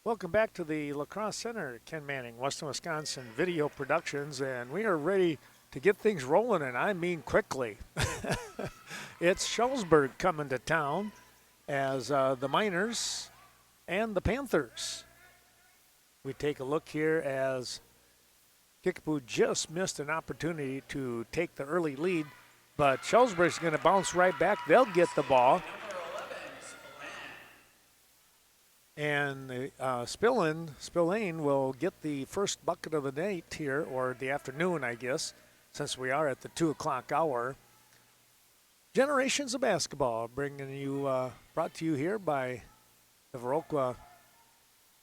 Welcome back to the La Crosse Center, Ken Manning, Western Wisconsin Video Productions, and we are ready to get things rolling, and I mean quickly. It's Shullsburg coming to town as the Miners and the Panthers. We take a look here as Kickapoo just missed an opportunity to take the early lead, but Shullsburg's going to bounce right back. They'll get the ball. And Spillane will get the first bucket of the night here, or the afternoon, I guess, since we are at the 2 o'clock hour. Generations of Basketball, brought to you here by the Viroqua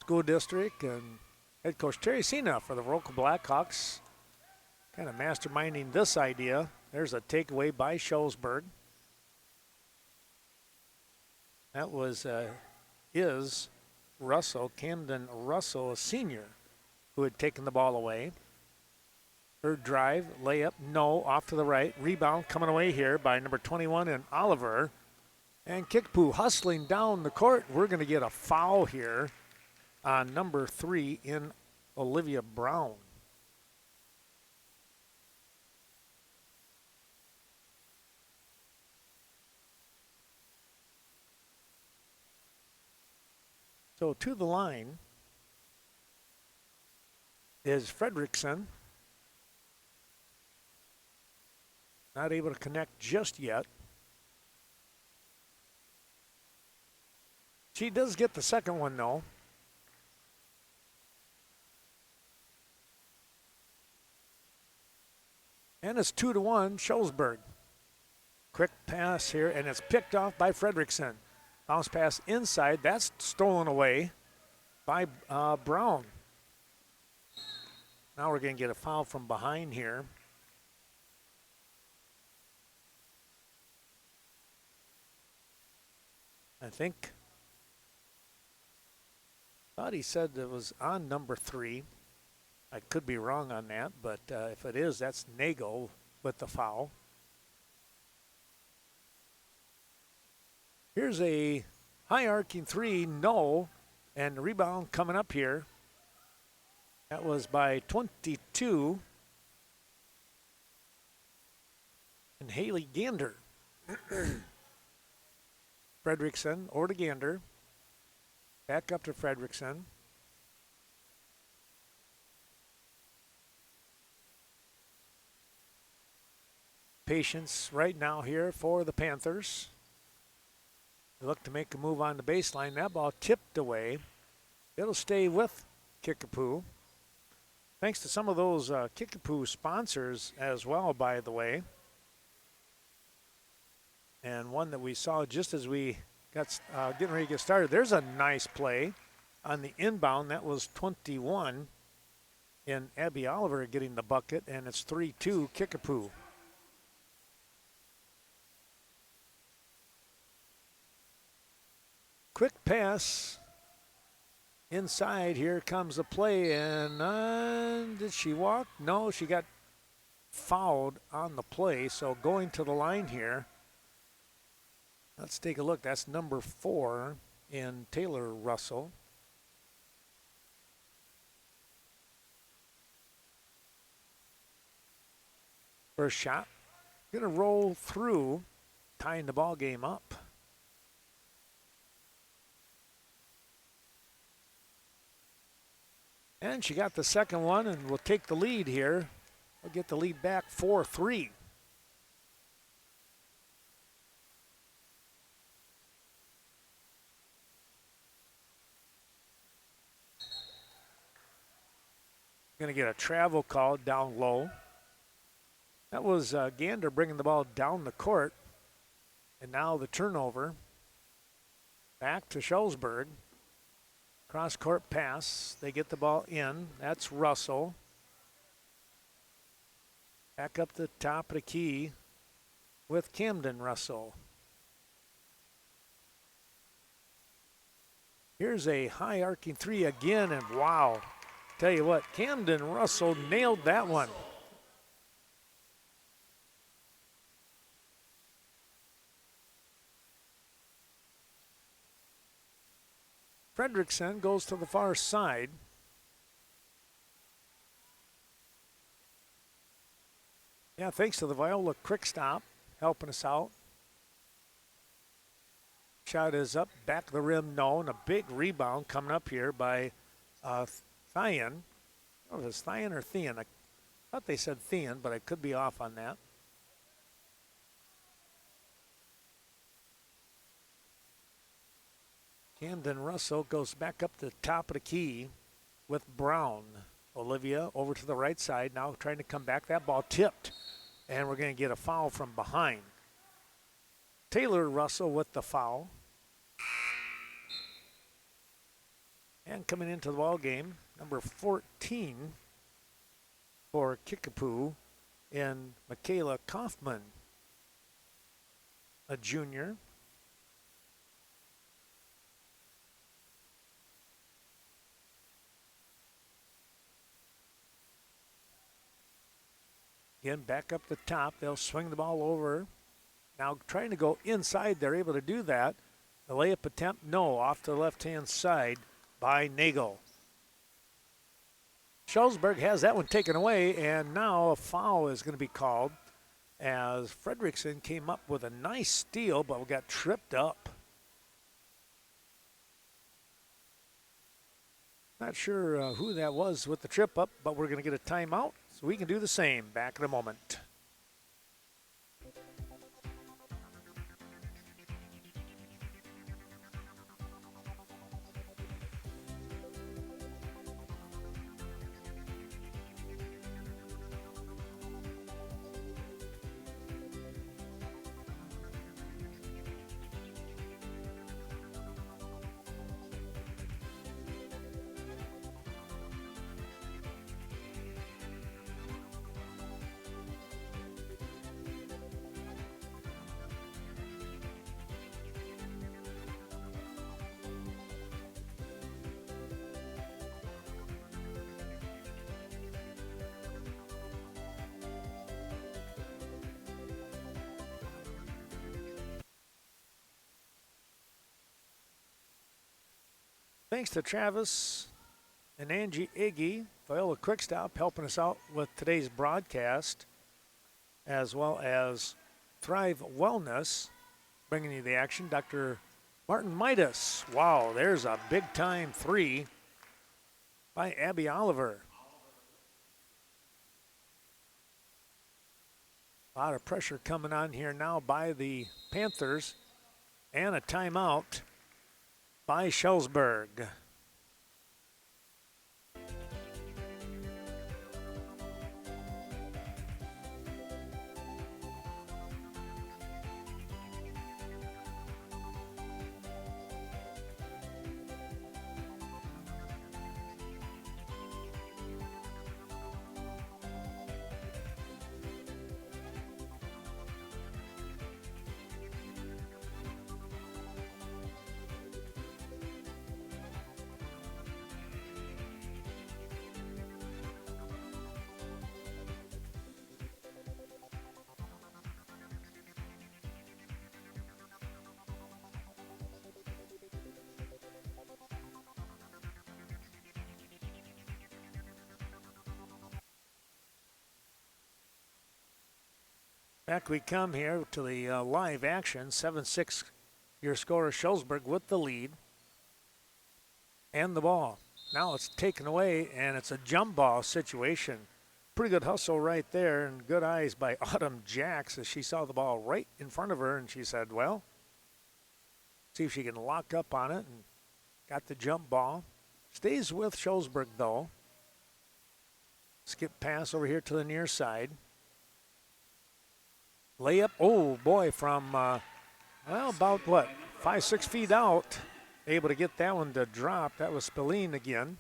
School District and head coach Terry Sena for the Viroqua Blackhawks. Kind of masterminding this idea. There's a takeaway by Shullsburg. That is Camden Russell, a senior, who had taken the ball away. Third drive, layup, no, off to the right. Rebound coming away here by number 21 and Oliver. And Kickapoo hustling down the court. We're going to get a foul here on number 3 in Olivia Brown. So to the line is Fredrickson. Not able to connect just yet. She does get the second one though. And it's 2-1 Shullsburg. Quick pass here, and it's picked off by Fredrickson. Bounce pass inside. That's stolen away by Brown. Now we're going to get a foul from behind here. I thought he said it was on number 3. I could be wrong on that, but if it is, that's Nagel with the foul. Here's a high arcing 3, no, and the rebound coming up here. That was by 22. And Haley Gander. Fredrickson or to Gander. Back up to Fredrickson. Patience right now here for the Panthers. They look to make a move on the baseline. That ball tipped away. It'll stay with Kickapoo. Thanks to some of those Kickapoo sponsors as well, by the way. And one that we saw just as we got getting ready to get started. There's a nice play on the inbound. That was 21 in Abby Oliver getting the bucket, and it's 3-2 Kickapoo. Quick pass inside. Here comes the play, and did she walk? No, she got fouled on the play. So going to the line here. Let's take a look. That's number 4 in Taylor Russell. First shot. Gonna roll through, tying the ball game up. And she got the second one and will take the lead here. We'll get the lead back 4-3. Going to get a travel call down low. That was Gander bringing the ball down the court. And now the turnover. Back to Shullsburg. Cross-court pass. They get the ball in. That's Russell. Back up the top of the key with Camden Russell. Here's a high arcing 3 again, and wow. Tell you what, Camden Russell nailed that one. Fredrickson goes to the far side. Yeah, thanks to the Viola quick stop helping us out. Shot is up, back of the rim, no, and a big rebound coming up here by Thien. Oh, it was Thien or Thean? I thought they said Thean, but I could be off on that. Camden Russell goes back up to the top of the key with Brown. Olivia over to the right side, now trying to come back. That ball tipped, and we're going to get a foul from behind. Taylor Russell with the foul. And coming into the ball game, number 14 for Kickapoo in Michaela Kaufman, a junior. Again, back up the top. They'll swing the ball over. Now trying to go inside. They're able to do that. The layup attempt, no, off to the left-hand side by Nagel. Shullsburg has that one taken away, and now a foul is going to be called as Fredrickson came up with a nice steal, but got tripped up. Not sure who that was with the trip up, but we're going to get a timeout, so we can do the same. Back in a moment. Thanks to Travis and Angie Iggy, Viola Quickstop, helping us out with today's broadcast, as well as Thrive Wellness, bringing you the action. Dr. Martin Midas. Wow, there's a big-time three by Abby Oliver. A lot of pressure coming on here now by the Panthers, and a timeout by Shullsburg. Back we come here to the live action. 7-6 your score. Shullsburg with the lead and the ball. Now it's taken away, and it's a jump ball situation. Pretty good hustle right there, and good eyes by Autumn Jacks as she saw the ball right in front of her, and she said, well, see if she can lock up on it, and got the jump ball. Stays with Shullsburg, though. Skip pass over here to the near side. Layup, oh boy, from, well, about what, 5-6 feet out. Able to get that one to drop. That was Spillane again.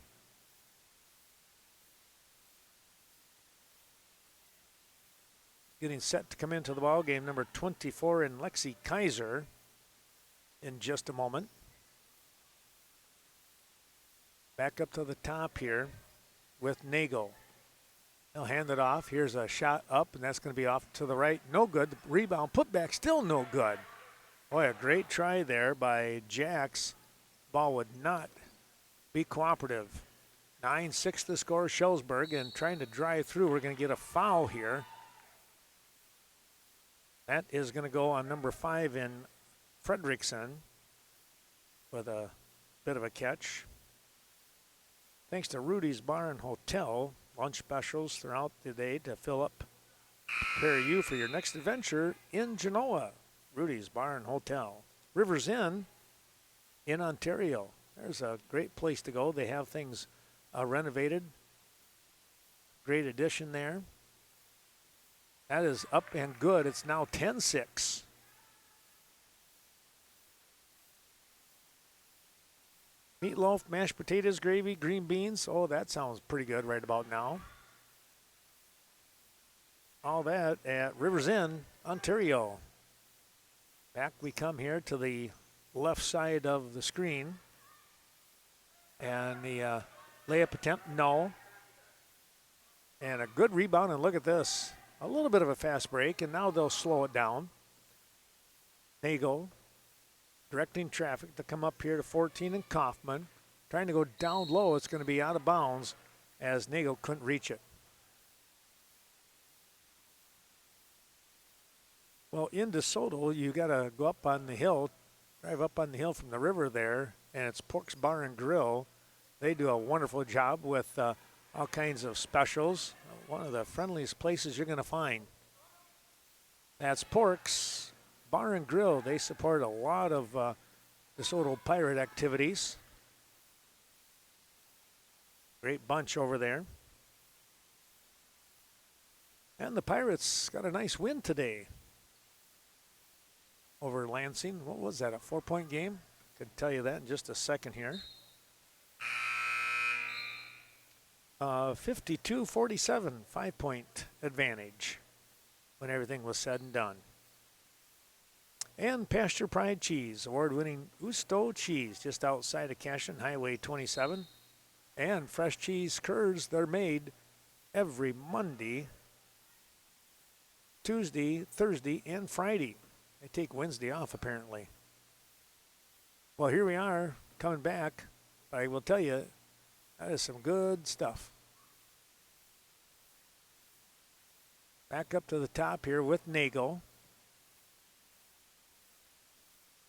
Getting set to come into the ball game, number 24 in Lexi Kaiser in just a moment. Back up to the top here with Nagel. He'll hand it off. Here's a shot up, and that's going to be off to the right. No good. The rebound, putback, still no good. Boy, a great try there by Jax. Ball would not be cooperative. 9-6 the score, Shullsburg, and trying to drive through. We're going to get a foul here. That is going to go on number 5 in Fredrickson with a bit of a catch. Thanks to Rudy's Bar and Hotel, lunch specials throughout the day to fill up, prepare you for your next adventure in Genoa. Rudy's Bar and Hotel. Rivers Inn in Ontario. There's a great place to go. They have things renovated. Great addition there. That is up and good. It's now 10-6. Meatloaf, mashed potatoes, gravy, green beans. Oh, that sounds pretty good right about now. All that at Rivers Inn, Ontario. Back we come here to the left side of the screen. And the layup attempt, no. And a good rebound, and look at this. A little bit of a fast break, and now they'll slow it down. Nagel directing traffic to come up here to 14 and Kaufman. Trying to go down low. It's going to be out of bounds as Nagel couldn't reach it. Well, in DeSoto, you got to go up on the hill, drive up on the hill from the river there, and it's Pork's Bar and Grill. They do a wonderful job with all kinds of specials. One of the friendliest places you're going to find. That's Pork's Bar and Grill. They support a lot of DeSoto Pirate activities. Great bunch over there. And the Pirates got a nice win today over Lansing. What was that, a 4-point game? Could tell you that in just a second here. 52-47, 5-point advantage when everything was said and done. And Pasture Pride Cheese, award-winning Usto cheese just outside of Cashin, Highway 27. And fresh cheese curds, they're made every Monday, Tuesday, Thursday, and Friday. They take Wednesday off, apparently. Well, here we are, coming back. I will tell you, that is some good stuff. Back up to the top here with Nagel.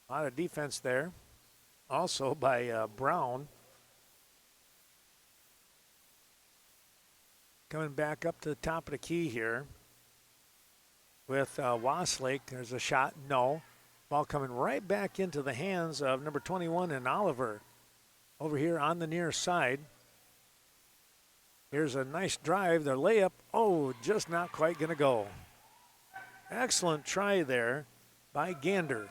A lot of defense there. Also by Brown. Coming back up to the top of the key here with Waslake. There's a shot, no. Ball coming right back into the hands of number 21 and Oliver. Over here on the near side. Here's a nice drive. The layup, oh, just not quite going to go. Excellent try there by Gander.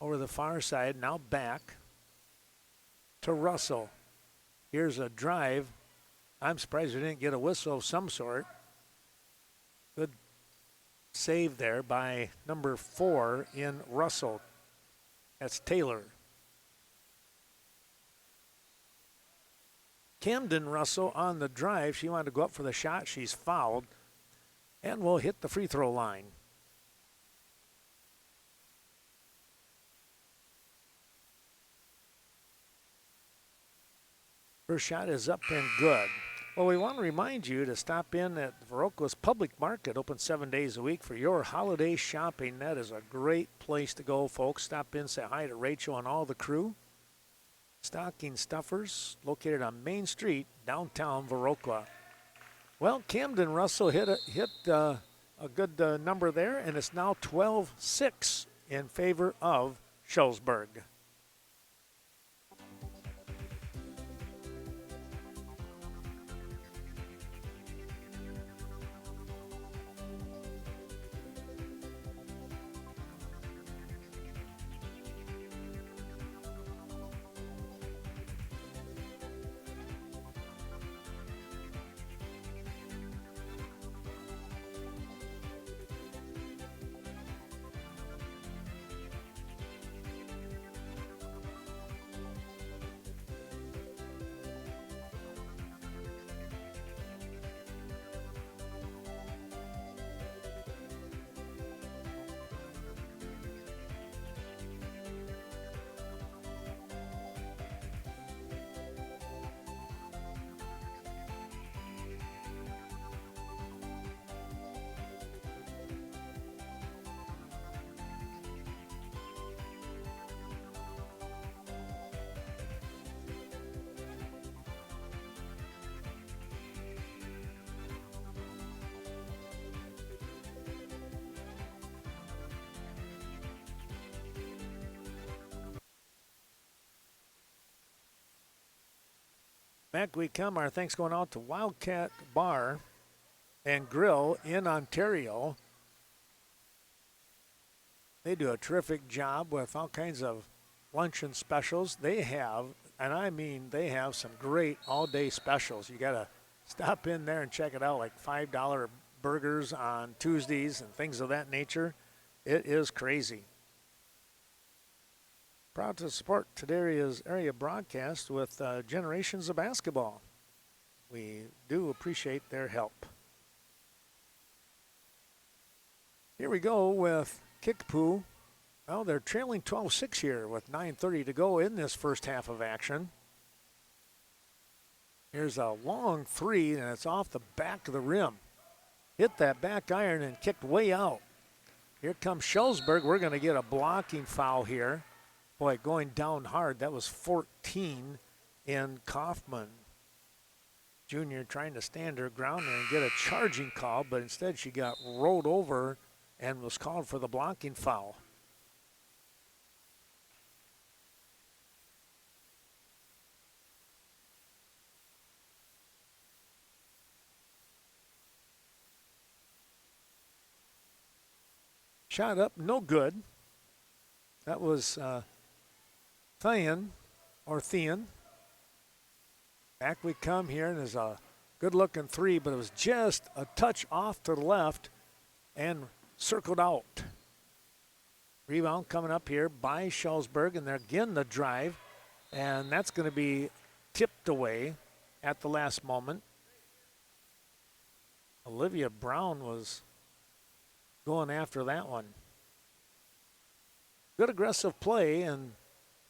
Over the far side, now back to Russell. Here's a drive. I'm surprised we didn't get a whistle of some sort. Good save there by number 4 in Russell. That's Taylor. Camden Russell on the drive. She wanted to go up for the shot. She's fouled and will hit the free throw line. First shot is up and good. Well, we want to remind you to stop in at Viroqua's Public Market, open 7 days a week for your holiday shopping. That is a great place to go, folks. Stop in, say hi to Rachel and all the crew. Stocking Stuffers, located on Main Street, downtown Viroqua. Well, Camden Russell hit a good number there, and it's now 12-6 in favor of Shullsburg. Back we come. Our thanks going out to Wildcat Bar and Grill in Ontario. They do a terrific job with all kinds of luncheon specials. They have, and I mean they have some great all-day specials. You got to stop in there and check it out, like $5 burgers on Tuesdays and things of that nature. It is crazy. Proud to support today's area broadcast with Generations of Basketball. We do appreciate their help. Here we go with Kickapoo. Well, they're trailing 12-6 here with 9:30 to go in this first half of action. Here's a long three, and it's off the back of the rim. Hit that back iron and kicked way out. Here comes Shullsburg. We're going to get a blocking foul here. Boy, going down hard. That was 14 in Kaufman. Junior trying to stand her ground and get a charging call, but instead she got rolled over and was called for the blocking foul. Shot up, no good. That was Thean. Back we come here, and there's a good-looking three, but it was just a touch off to the left and circled out. Rebound coming up here by Shullsburg, and they're again the drive, and that's going to be tipped away at the last moment. Olivia Brown was going after that one. Good aggressive play, and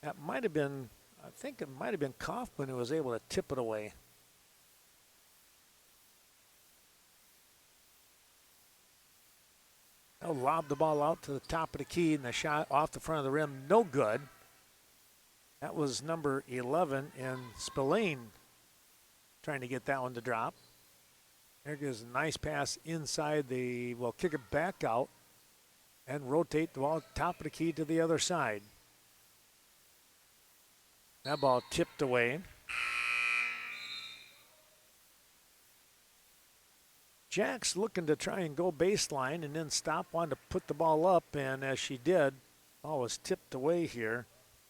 that might have been, I think it might have been Kaufman who was able to tip it away. They'll lob the ball out to the top of the key, and the shot off the front of the rim, no good. That was number 11 in Spillane trying to get that one to drop. There goes a nice pass inside the, well, kick it back out and rotate the ball top of the key to the other side. That ball tipped away. Jack's looking to try and go baseline and then stop, wanted to put the ball up, and as she did, ball was tipped away here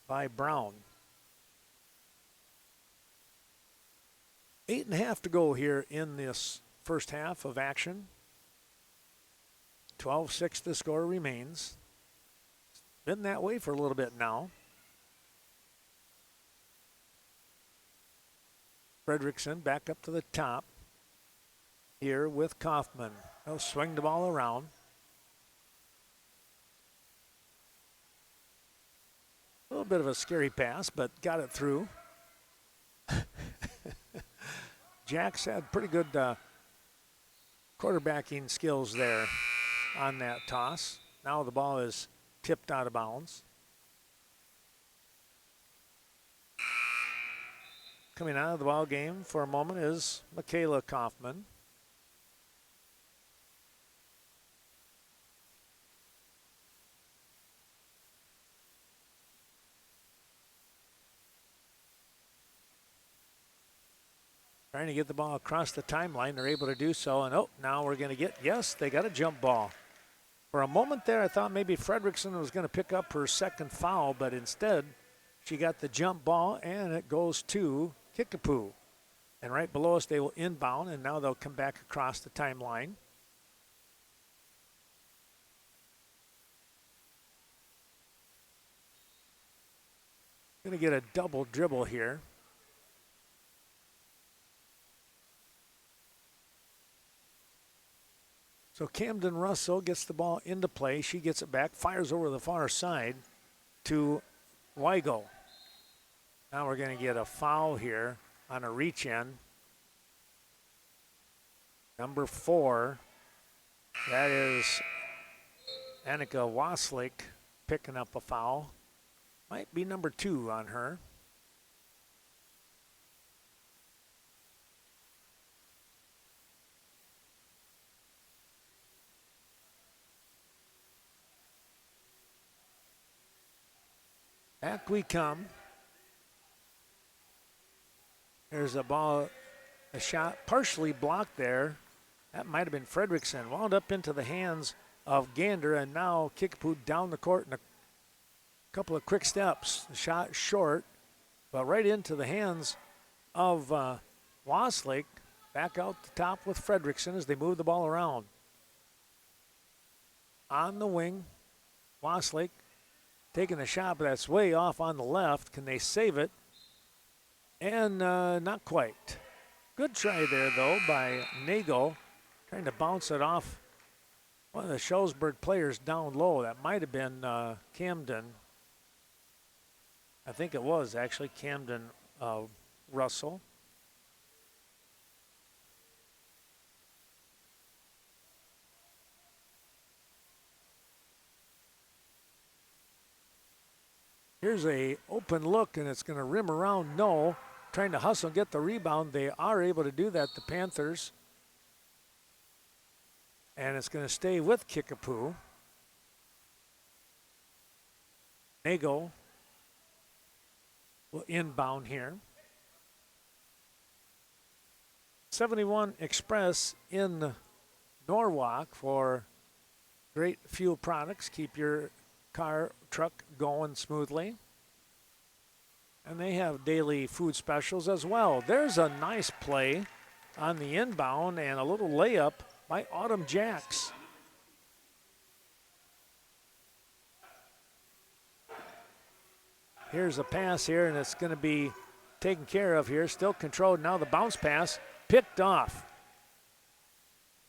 by Brown. 8.5 to go here in this first half of action. 12-6 the score remains. It's been that way for a little bit now. Fredrickson back up to the top here with Kaufman. They'll swing the ball around. A little bit of a scary pass, but got it through. Jack's had pretty good quarterbacking skills there on that toss. Now the ball is tipped out of bounds. Coming out of the ball game for a moment is Michaela Kaufman. Trying to get the ball across the timeline. They're able to do so, and now we're going to get, yes, they got a jump ball. For a moment there, I thought maybe Fredrickson was going to pick up her second foul, but instead she got the jump ball, and it goes to Kickapoo. And right below us, they will inbound, and now they'll come back across the timeline. Going to get a double dribble here. So Camden Russell gets the ball into play. She gets it back, fires over the far side to Weigel. Now we're going to get a foul here on a reach in. Number 4, that is Annika Waslik picking up a foul. Might be number 2 on her. Back we come. There's a ball, a shot partially blocked there. That might have been Fredrickson. Wound up into the hands of Gander, and now Kickapoo down the court in a couple of quick steps. The shot short, but right into the hands of Westlake. Back out the top with Fredrickson as they move the ball around. On the wing, Westlake taking the shot, but that's way off on the left. Can they save it? And not quite. Good try there, though, by Nagel, trying to bounce it off one of the Shullsburg players down low. That might have been Camden. I think it was actually Camden Russell. Here's a open look, and it's going to rim around. No, trying to hustle and get the rebound. They are able to do that, the Panthers. And it's going to stay with Kickapoo. Nagel will inbound here. 71 Express in Norwalk for great fuel products. Keep your car, truck going smoothly. And they have daily food specials as well. There's a nice play on the inbound and a little layup by Autumn Jacks. Here's a pass here, and it's going to be taken care of here. Still controlled. Now the bounce pass picked off.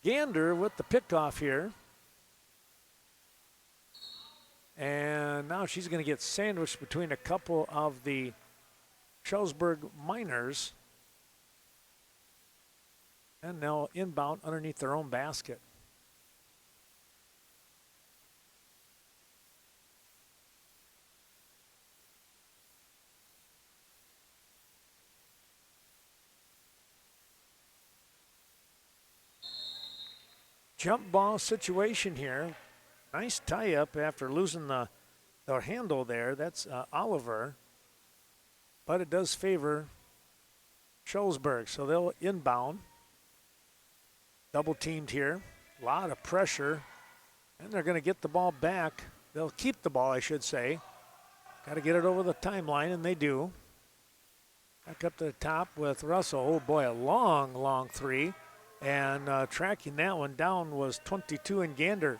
Gander with the pickoff here. And now she's going to get sandwiched between a couple of the Shullsburg Miners. And now inbound underneath their own basket. Jump ball situation here. Nice tie-up after losing the handle there. That's Oliver. But it does favor Shullsburg, so they'll inbound. Double teamed here. A lot of pressure. And they're going to get the ball back. They'll keep the ball, I should say. Got to get it over the timeline, and they do. Back up to the top with Russell. Oh, boy, a long, long three. And tracking that one down was 22 in Gander.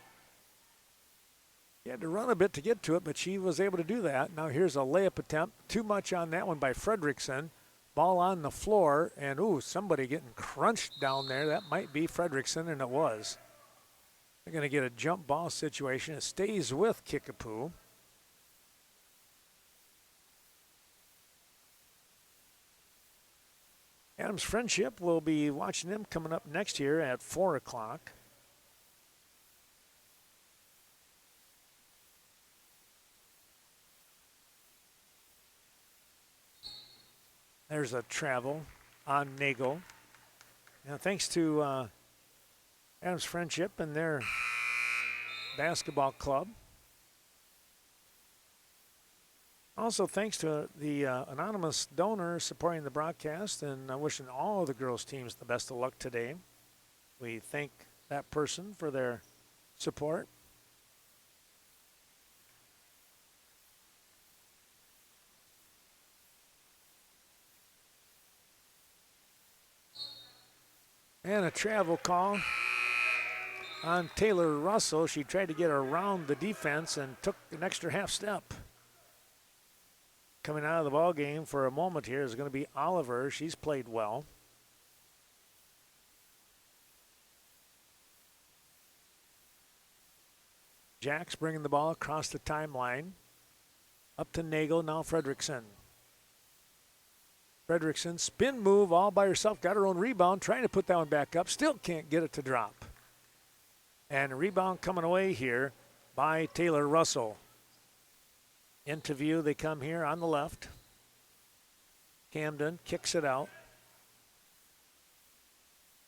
He had to run a bit to get to it, but she was able to do that. Now here's a layup attempt. Too much on that one by Fredrickson. Ball on the floor, and ooh, somebody getting crunched down there. That might be Fredrickson, and it was. They're going to get a jump ball situation. It stays with Kickapoo. Adams Friendship, will be watching them coming up next year at 4 o'clock. There's a travel on Nagel. Now, thanks to Adams Friendship and their basketball club. Also, thanks to the anonymous donor supporting the broadcast and wishing all the girls' teams the best of luck today. We thank that person for their support. And a travel call on Taylor Russell. She tried to get around the defense and took an extra half step. Coming out of the ball game for a moment here is going to be Oliver. She's played well. Jack's bringing the ball across the timeline. Up to Nagel, now Fredrickson. Fredrickson, spin move all by herself, got her own rebound, trying to put that one back up, still can't get it to drop. And a rebound coming away here by Taylor Russell. Into view they come here on the left. Camden kicks it out.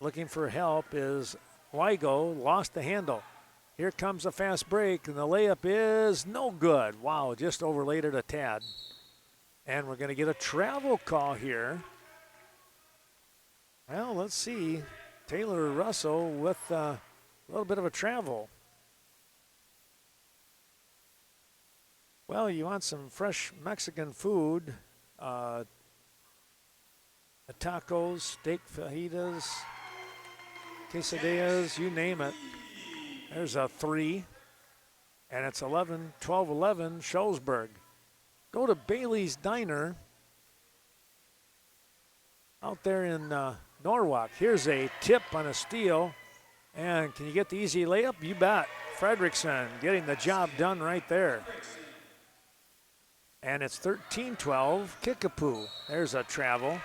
Looking for help is Wygo, lost the handle. Here comes a fast break, and the layup is no good. Wow, just overlaid it a tad. And we're going to get a travel call here Well, let's see. Taylor Russell with a little bit of a travel. Well, you want some fresh Mexican food, tacos, steak fajitas, quesadillas, you name it. There's a 3, and it's 12-11 Shullsburg. Go to Bailey's Diner out there in Norwalk. Here's a tip on a steal, and can you get the easy layup? You bet. Fredrickson getting the job done right there. And it's 13-12 Kickapoo. There's a travel.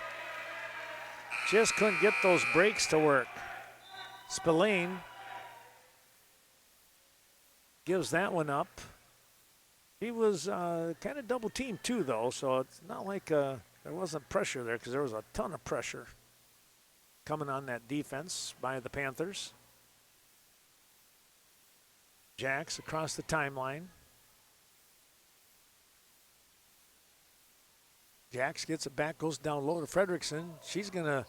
Just couldn't get those breaks to work. Spillane gives that one up. He was kind of double teamed too, though, so it's not like there wasn't pressure there, because there was a ton of pressure coming on that defense by the Panthers. Jacks across the timeline. Jacks gets it back, goes down low to Fredrickson. She's going to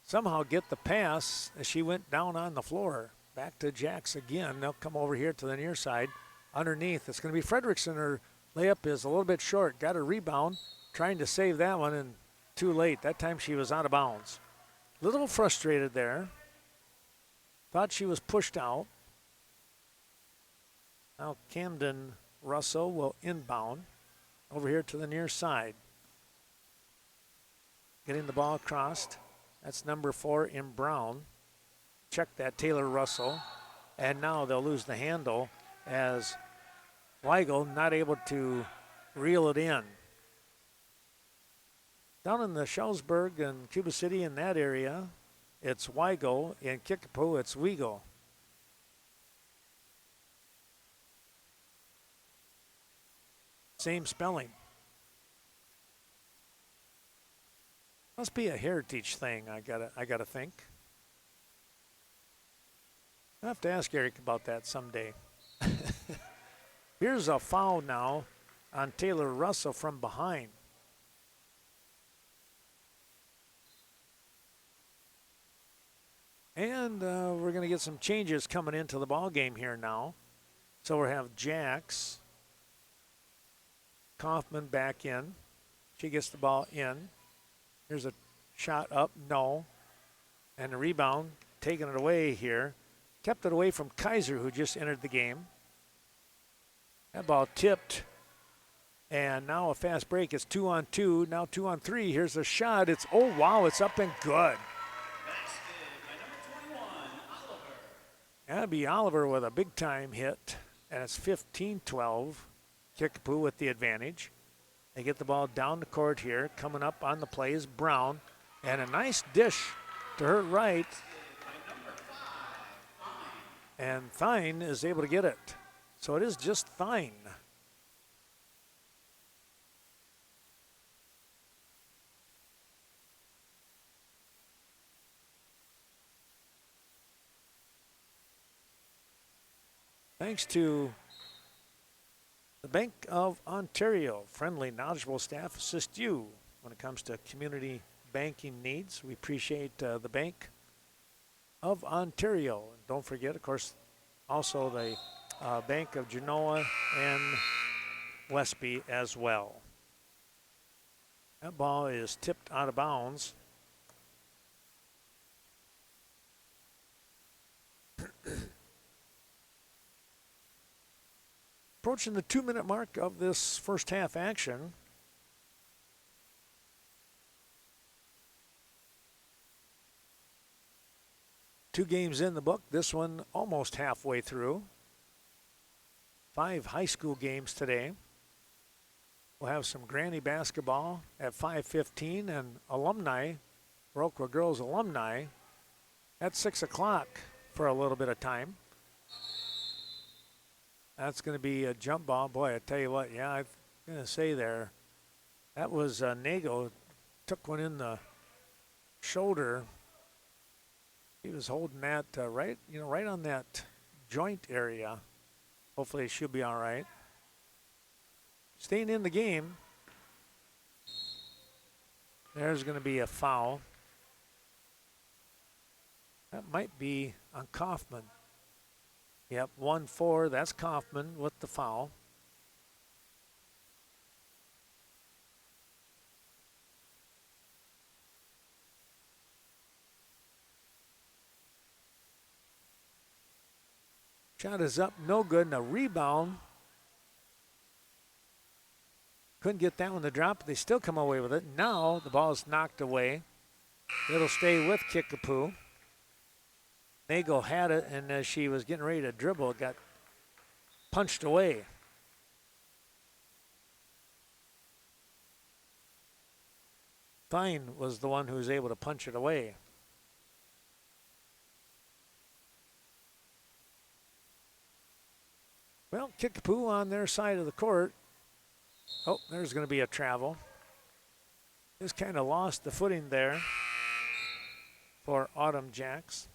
somehow get the pass as she went down on the floor. Back to Jacks again. They'll come over here to the near side. Underneath, it's going to be Fredrickson. Her layup is a little bit short. Got a rebound, trying to save that one, and too late. That time she was out of bounds. A little frustrated there. Thought she was pushed out. Now Camden Russell will inbound over here to the near side. Getting the ball crossed. That's number 4 in Brown. Check that, Taylor Russell. And now they'll lose the handle as Weigel not able to reel it in. Down in the Shullsburg and Cuba City in that area, it's Weigel. In Kickapoo, it's Weigel. Same spelling. Must be a heritage thing, I gotta think. I'll have to ask Eric about that someday. Here's a foul now on Taylor Russell from behind. And we're going to get some changes coming into the ball game here now. So we'll have Jacks. Kaufman back in. She gets the ball in. Here's a shot up, no. And a rebound, taking it away here. Kept it away from Kaiser, who just entered the game. That ball tipped. And now a fast break. It's 2-on-2, now 2-on-3. Here's a shot. It's, oh, wow, it's up and good. That'd be Oliver with a big-time hit. And it's 15-12. Kickapoo with the advantage. They get the ball down the court here. Coming up on the play is Brown. And a nice dish to her right. And Thine is able to get it. So it is just Thine. Thanks to the Bank of Ontario. Friendly, knowledgeable staff assist you when it comes to community banking needs. We appreciate the Bank of Ontario. And don't forget, of course, also the Bank of Genoa and Westby as well. That ball is tipped out of bounds. Approaching the 2-minute mark of this first half action. Two games in the book, this one almost halfway through. 5 high school games today. We'll have some granny basketball at 5:15 and alumni, Viroqua Girls alumni, at 6 o'clock for a little bit of time. That's going to be a jump ball. Boy, I tell you what, yeah, I'm going to say there, that was Nago, took one in the shoulder. He was holding that right on that joint area. Hopefully she'll be all right. Staying in the game. There's going to be a foul. That might be on Kaufman. Yep, 1-4. That's Kaufman with the foul. Shot is up, no good, and a rebound. Couldn't get that one to drop, but they still come away with it. Now the ball is knocked away. It'll stay with Kickapoo. Nagel had it, and as she was getting ready to dribble, it got punched away. Fine was the one who was able to punch it away. Well, Kickapoo on their side of the court. Oh, there's going to be a travel. Just kind of lost the footing there for Autumn Jacks.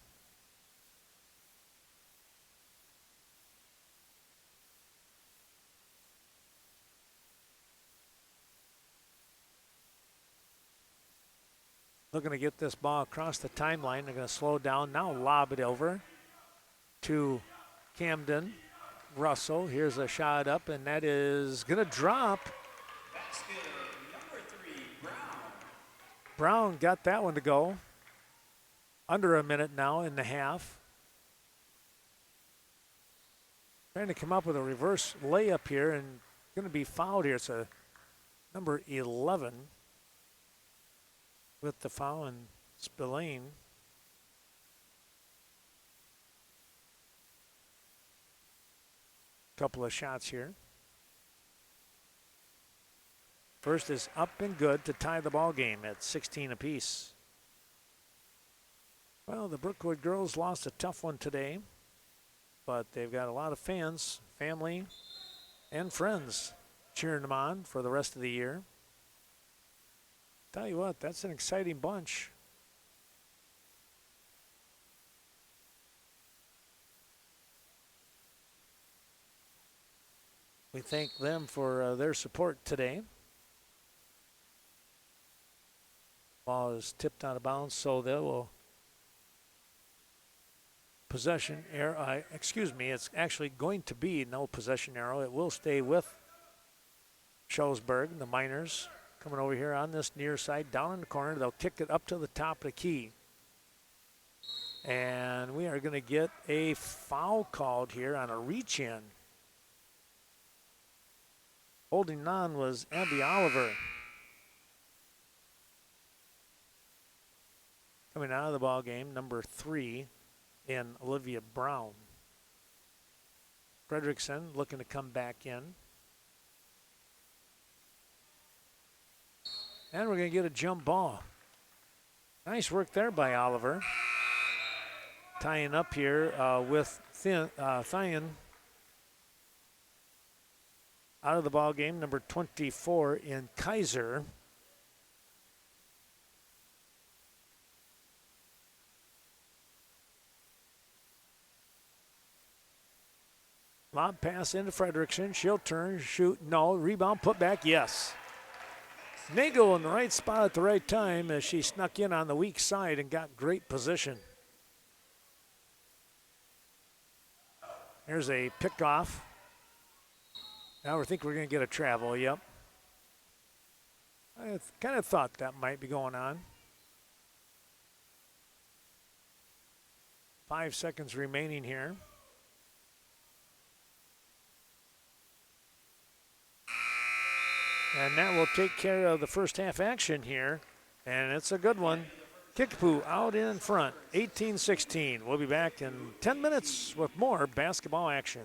Looking to get this ball across the timeline. They're going to slow down. Now lob it over to Camden. Russell, here's a shot up, and that is going to drop. Number 3, Brown got that one to go. Under a minute now in the half. Trying to come up with a reverse layup here, and going to be fouled here. It's a number 11 with the foul, and Spillane. Couple of shots here. First is up and good to tie the ball game at 16 apiece. Well, the Brookwood girls lost a tough one today, but they've got a lot of fans, family, and friends cheering them on for the rest of the year. Tell you what, that's an exciting bunch. We thank them for their support today. Ball is tipped out of bounds, so they will possession arrow. Excuse me, it's actually going to be no possession arrow. It will stay with Shullsburg, the Miners, coming over here on this near side, down in the corner. They'll kick it up to the top of the key. And we are going to get a foul called here on a reach-in. Holding on was Abby Oliver. Coming out of the ball game, number 3 in Olivia Brown. Fredrickson looking to come back in. And we're going to get a jump ball. Nice work there by Oliver. Tying up here with Thien. Out of the ball game, number 24 in Kaiser. Lob pass into Fredrickson. She'll turn, shoot, no. Rebound, put back, yes. Nagel in the right spot at the right time as she snuck in on the weak side and got great position. Here's a pickoff. Now we think we're going to get a travel, yep. I kind of thought that might be going on. 5 seconds remaining here. And that will take care of the first half action here. And it's a good one. Kickapoo out in front, 18-16. We'll be back in 10 minutes with more basketball action.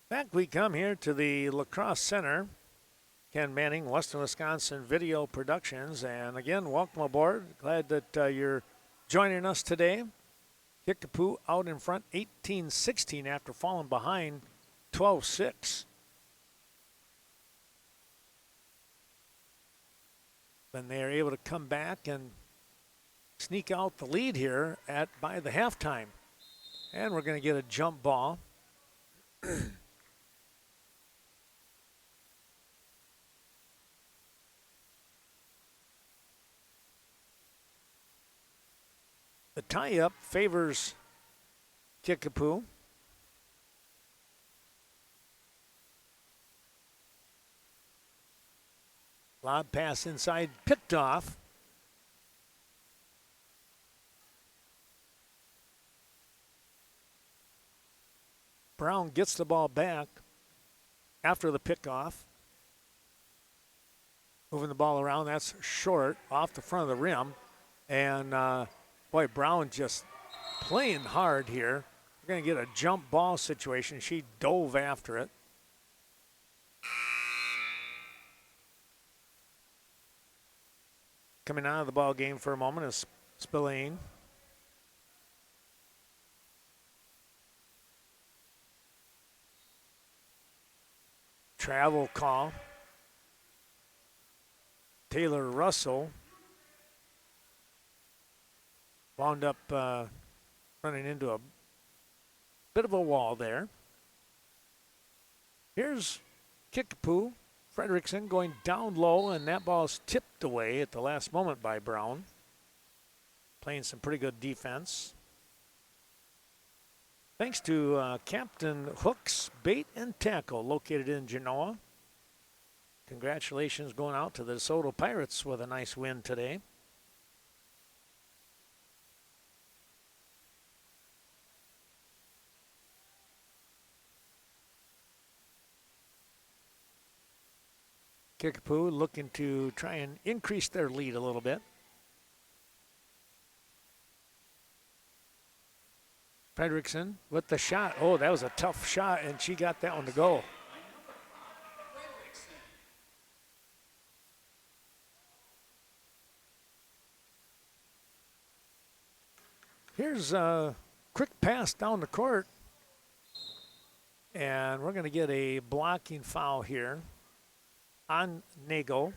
Back we come here to the La Crosse Center. Ken Manning, Western Wisconsin Video Productions. And again, welcome aboard. Glad that you're joining us today. Kickapoo out in front 18-16 after falling behind 12-6. Then they are able to come back and sneak out the lead here by the halftime. And we're going to get a jump ball. The tie-up favors Kickapoo. Lob pass inside, picked off. Brown gets the ball back after the pickoff. Moving the ball around, that's short, off the front of the rim. And boy, Brown just playing hard here. We're going to get a jump ball situation. She dove after it. Coming out of the ball game for a moment is Spillane. Travel call. Taylor Russell wound up running into a bit of a wall there. Here's Kickapoo. Fredrickson going down low, and that ball's tipped away at the last moment by Brown. Playing some pretty good defense. Thanks to Captain Hook's Bait and Tackle, located in Genoa. Congratulations going out to the DeSoto Pirates with a nice win today. Kickapoo looking to try and increase their lead a little bit. Fredrickson with the shot. Oh, that was a tough shot, and she got that one to go. Here's a quick pass down the court. And we're going to get a blocking foul here on Nagel.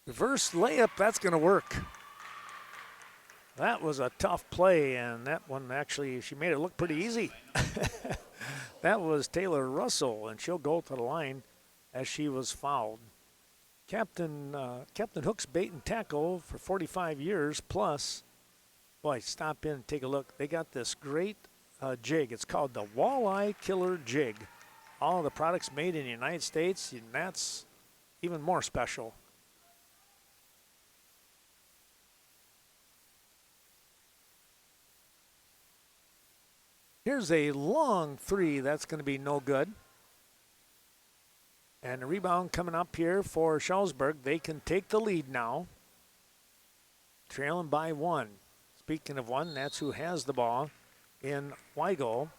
Reverse layup, that's going to work. That was a tough play, and that one actually, she made it look pretty easy. That was Taylor Russell, and she'll go to the line as she was fouled. Captain Hook's Bait and Tackle for 45 years plus. Boy, stop in and take a look. They got this great jig. It's called the Walleye Killer Jig. All of the products made in the United States, and that's even more special. Here's a long three. That's going to be no good. And a rebound coming up here for Shullsburg. They can take the lead now. Trailing by one. Speaking of one, that's who has the ball in Weigel.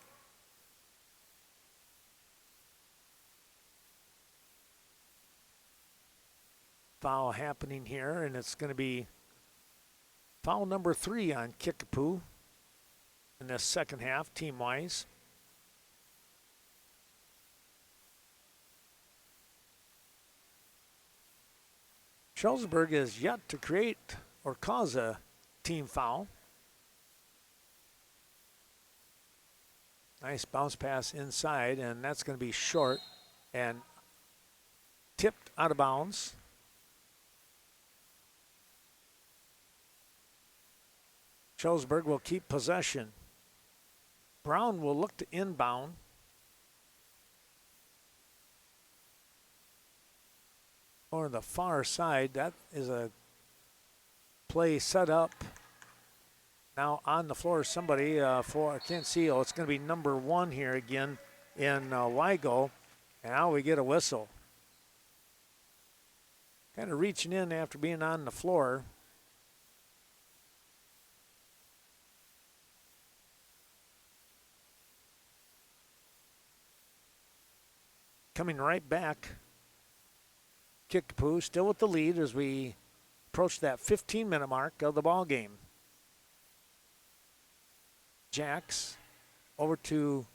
Foul happening here, and it's going to be foul number 3 on Kickapoo in this second half, team-wise. Shullsburg is yet to create or cause a team foul. Nice bounce pass inside, and that's going to be short and tipped out of bounds. Shullsburg will keep possession. Brown will look to inbound. Or the far side, that is a play set up Now on the floor, somebody for, I can't see, oh, it's going to be number 1 here again in Wygo. And now we get a whistle. Kind of reaching in after being on the floor. Coming right back. Kickapoo still with the lead as we approach that 15-minute mark of the ball game. Jacks over to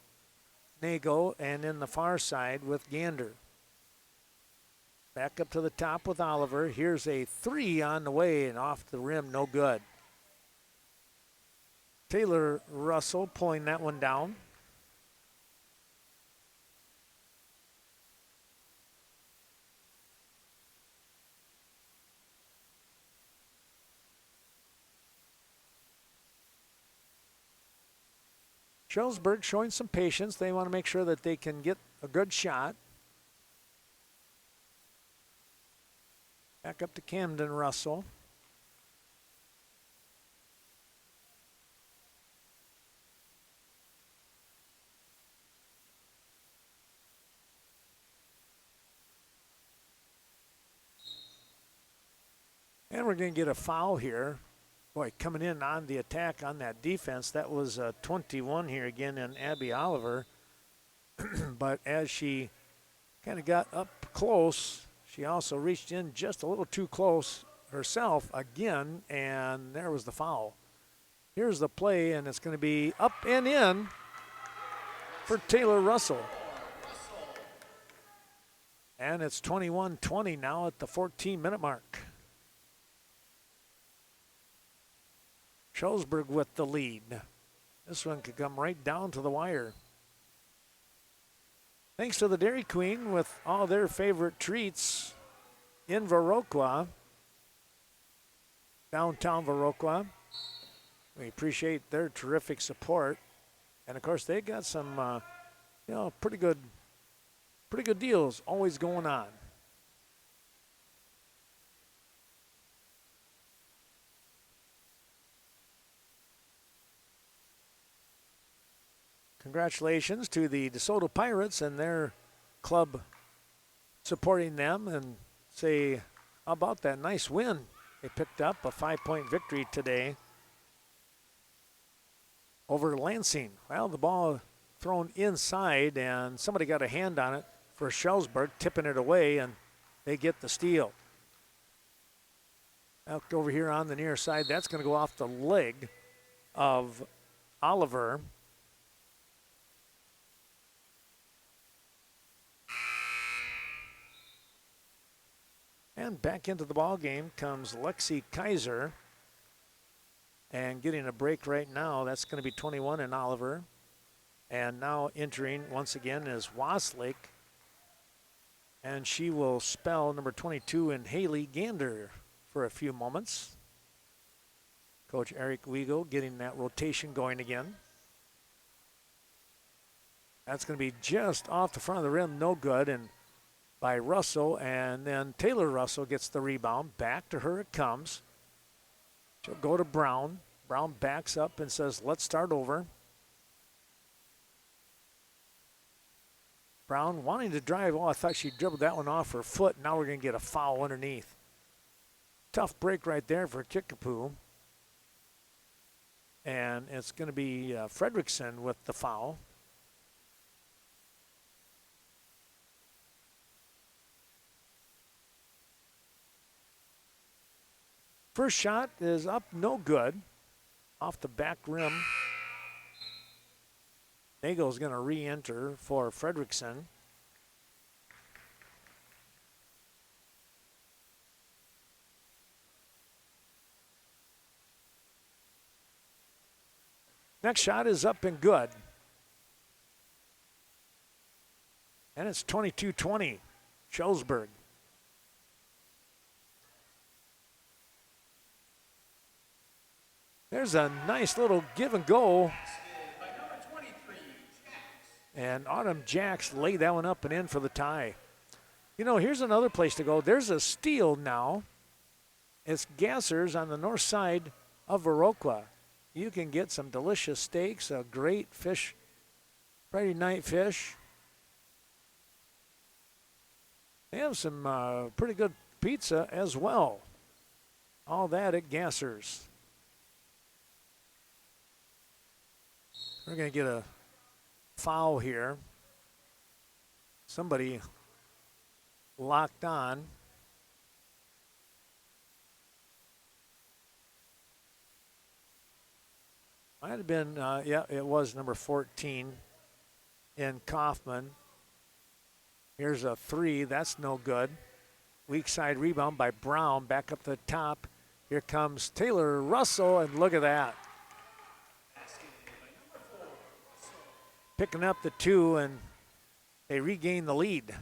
Nago, and in the far side with Gander. Back up to the top with Oliver. Here's a 3 on the way and off the rim, no good. Taylor Russell pulling that one down. Shullsburg showing some patience. They want to make sure that they can get a good shot. Back up to Camden Russell. And we're going to get a foul here. Boy, coming in on the attack on that defense, that was 21 here again in Abby Oliver. But as she kind of got up close, she also reached in just a little too close herself again, and there was the foul. Here's the play, and it's going to be up and in for Taylor Russell. And it's 21-20 now at the 14-minute mark. Shullsburg with the lead. This one could come right down to the wire. Thanks to the Dairy Queen with all their favorite treats in Viroqua, downtown Viroqua. We appreciate their terrific support. And of course, they got some, pretty good deals always going on. Congratulations to the DeSoto Pirates and their club supporting them, and say about that nice win. They picked up a 5-point victory today over Lansing. Well, the ball thrown inside, and somebody got a hand on it for Shullsburg, tipping it away, and they get the steal. Out over here on the near side, that's going to go off the leg of Oliver. And back into the ball game comes Lexi Kaiser. And getting a break right now, that's going to be 21 in Oliver. And now entering once again is Waslake. And she will spell number 22 in Haley Gander for a few moments. Coach Eric Wiegel getting that rotation going again. That's going to be just off the front of the rim, no good. And by Russell, and then Taylor Russell gets the rebound. Back to her it comes. She'll go to Brown. Brown backs up and says, let's start over. Brown wanting to drive. Oh, I thought she dribbled that one off her foot. Now we're going to get a foul underneath. Tough break right there for Kickapoo. And it's going to be Fredrickson with the foul. First shot is up, no good. Off the back rim. Nagel's going to re-enter for Fredrickson. Next shot is up and good. And it's 22-20, Shullsburg. There's a nice little give and go. And Autumn Jacks laid that one up and in for the tie. You know, here's another place to go. There's a steal now. It's Gassers on the north side of Viroqua. you can get some delicious steaks, a great fish, Friday night fish. They have some pretty good pizza as well. All that at Gasser's. We're going to get a foul here. Somebody locked on. Might have been, yeah, it was number 14 in Kaufman. Here's a 3. That's no good. Weak side rebound by Brown. Back up the top. Here comes Taylor Russell, and look at that. Picking up the 2, and they regain the lead.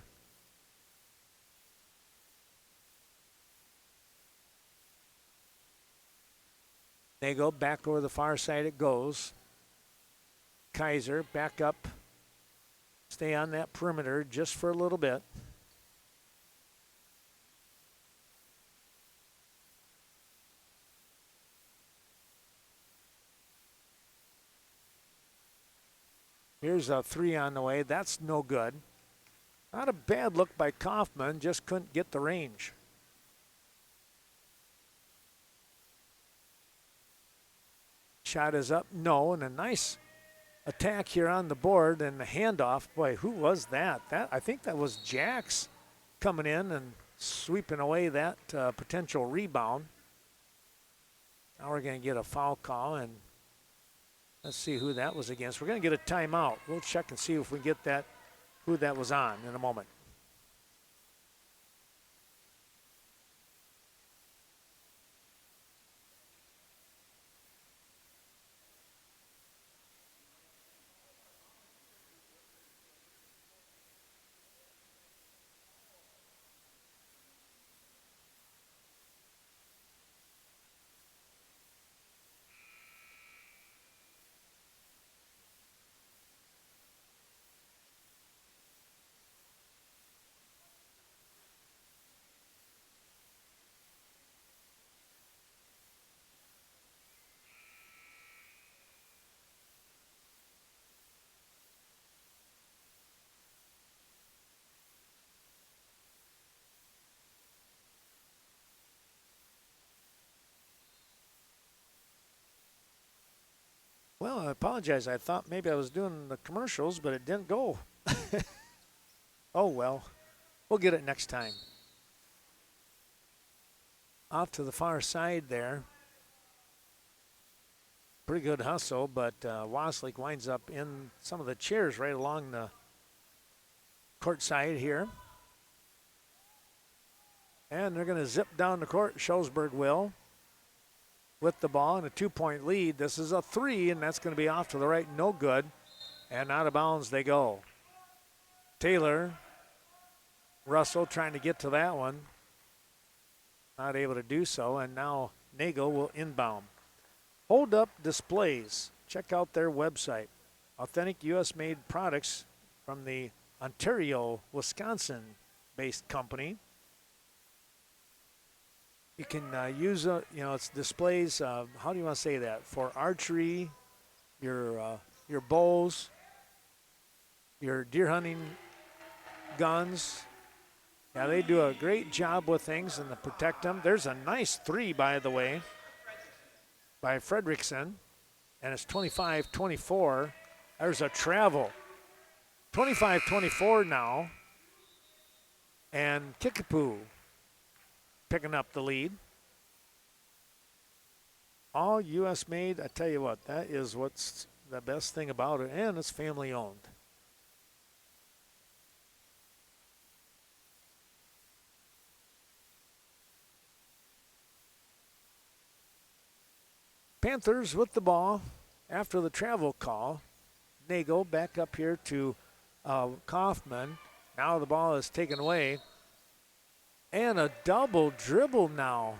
They go back over the far side. It goes. Kaiser back up. Stay on that perimeter just for a little bit. Here's a 3 on the way. That's no good. Not a bad look by Kaufman, just couldn't get the range. Shot is up, no, and a nice attack here on the board and the handoff. Boy, who was that? I think that was Jax coming in and sweeping away that potential rebound. Now we're going to get a foul call, and let's see who that was against. We're going to get a timeout. We'll check and see if we get that, who that was on in a moment. Well, I apologize. I thought maybe I was doing the commercials, but it didn't go. Oh, well. We'll get it next time. Off to the far side there. Pretty good hustle, but Waslik winds up in some of the chairs right along the court side here. And they're going to zip down the court. Shullsburg will. With the ball and a 2-point lead. This is a 3, and that's going to be off to the right. No good. And out of bounds they go. Taylor, Russell trying to get to that one. Not able to do so, and now Nagel will inbound. Hold Up Displays. Check out their website. Authentic U.S.-made products from the Ontario, Wisconsin-based company. You can use, it's displays, how do you want to say that? For archery, your bows, your deer hunting guns. Yeah, they do a great job with things and to protect them. There's a nice 3, by the way, by Fredrickson, and it's 25-24. There's a travel. 25-24 now, and Kickapoo picking up the lead. All U.S. made. I tell you what, that is what's the best thing about it, and it's family owned. Panthers with the ball after the travel call. Nagel back up here to Kaufman. Now the ball is taken away. And a double dribble now.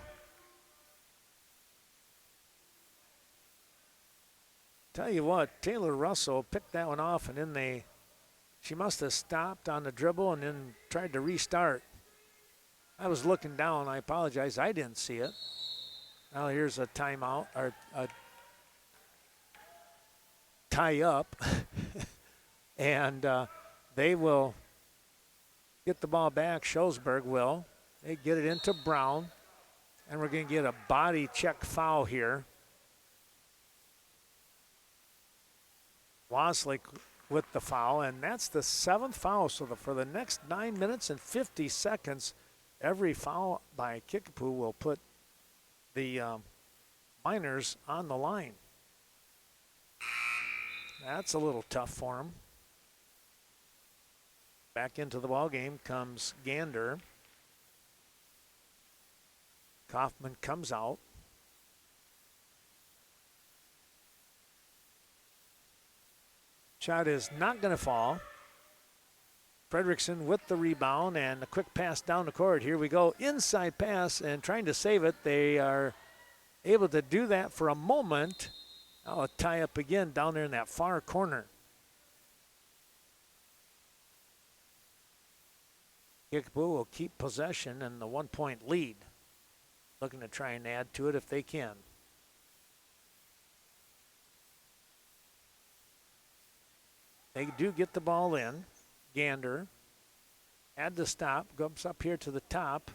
Tell you what, Taylor Russell picked that one off, and then she must have stopped on the dribble and then tried to restart. I was looking down. I apologize. I didn't see it. Now here's a timeout, or a tie up, and they will get the ball back. Shullsburg will. They get it into Brown, and we're going to get a body check foul here. Waslick with the foul, and that's the 7th foul. So for the next 9 minutes and 50 seconds, every foul by Kickapoo will put the Miners on the line. That's a little tough for him. Back into the ball game comes Gander. Kaufman comes out. Shot is not going to fall. Fredrickson with the rebound and a quick pass down the court. Here we go. Inside pass and trying to save it. They are able to do that for a moment. Now a tie up again down there in that far corner. Kickapoo will keep possession and the 1-point lead. Looking to try and add to it if they can. They do get the ball in. Gander had to stop, goes up here to the top.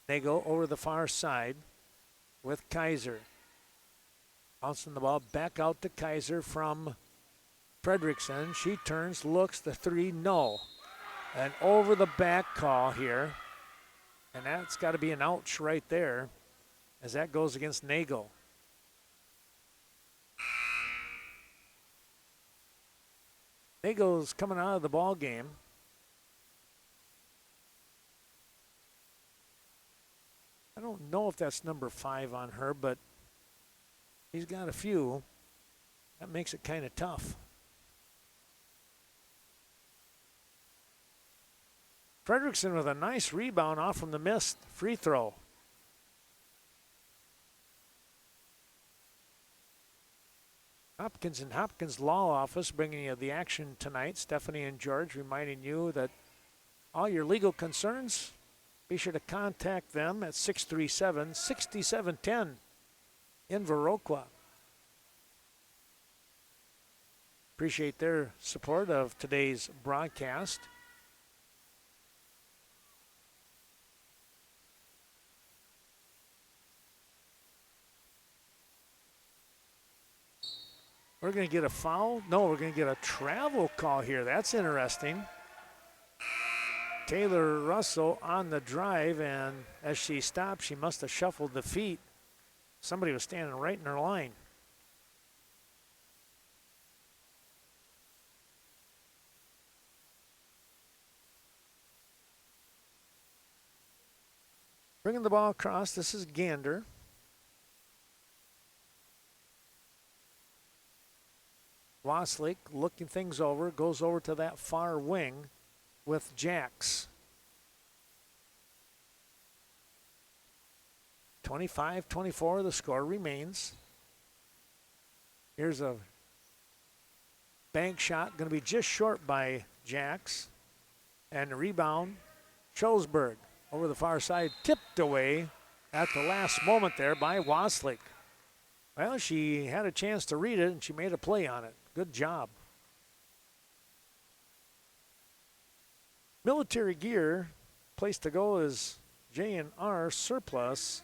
They go over the far side with Kaiser. Bouncing the ball back out to Kaiser from Fredrickson. She turns, looks, the 3, no. An over the back call here. And that's got to be an ouch right there as that goes against Nagel. Nagel's coming out of the ball game. I don't know if that's number 5 on her, but he's got a few. That makes it kind of tough. Fredrickson with a nice rebound off from the missed free throw. Hopkins and Hopkins Law Office bringing you the action tonight. Stephanie and George reminding you that all your legal concerns, be sure to contact them at 637-6710 in Viroqua. Appreciate their support of today's broadcast. We're going to get a foul. No, we're going to get a travel call here. That's interesting. Taylor Russell on the drive, and as she stopped, she must have shuffled the feet. Somebody was standing right in her line. Bringing the ball across, this is Gander. Waslick looking things over, goes over to that far wing with Jacks. 25-24, the score remains. Here's a bank shot, going to be just short by Jacks. And the rebound, Shullsburg over the far side, tipped away at the last moment there by Waslick. Well, she had a chance to read it, and she made a play on it. Good job. Military gear, place to go is J&R Surplus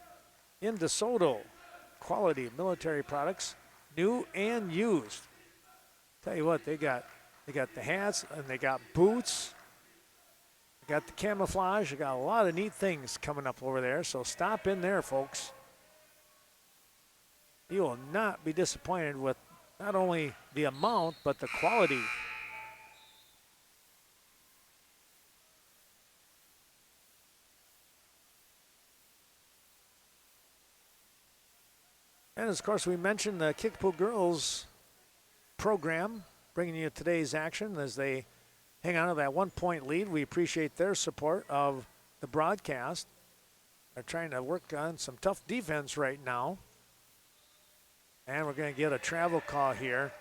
in DeSoto. Quality military products, new and used. Tell you what, they got the hats and they got boots. They got the camouflage. They got a lot of neat things coming up over there. So stop in there, folks. You will not be disappointed with not only the amount, but the quality. And of course, we mentioned the Kickapoo girls program, bringing you today's action as they hang on to that 1-point lead. We appreciate their support of the broadcast. They're trying to work on some tough defense right now. And we're going to get a travel call here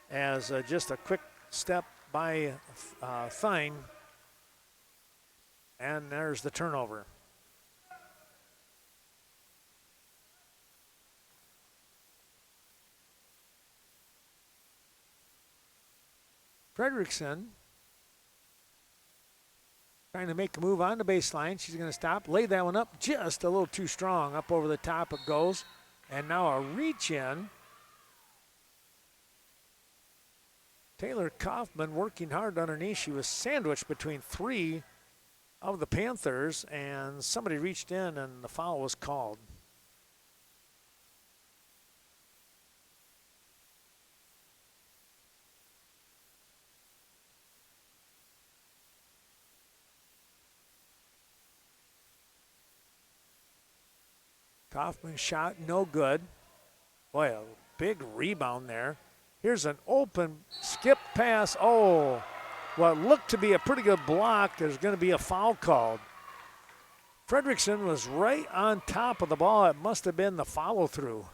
as just a quick step by Thine. And there's the turnover. Fredrickson trying to make a move on the baseline. She's going to stop, lay that one up just a little too strong. Up over the top it goes. And now a reach in. Taylor Kaufman working hard underneath. She was sandwiched between three of the Panthers, and somebody reached in and the foul was called. Kaufman's shot no good. Boy, a big rebound there. Here's an open skip pass. Oh, what looked to be a pretty good block. There's going to be a foul called. Fredrickson was right on top of the ball. It must have been the follow through.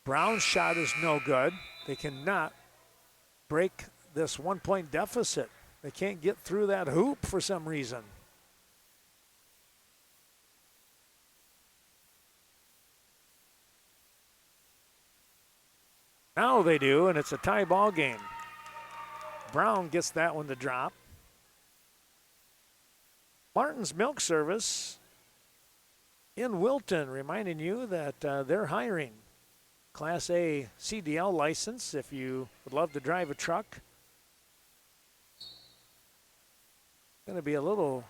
Brown's shot is no good. They cannot break this 1-point deficit. They can't get through that hoop for some reason. Now they do, and it's a tie ball game. Brown gets that one to drop. Martin's Milk Service in Wilton, reminding you that they're hiring. Class A CDL license if you would love to drive a truck. Going to be a little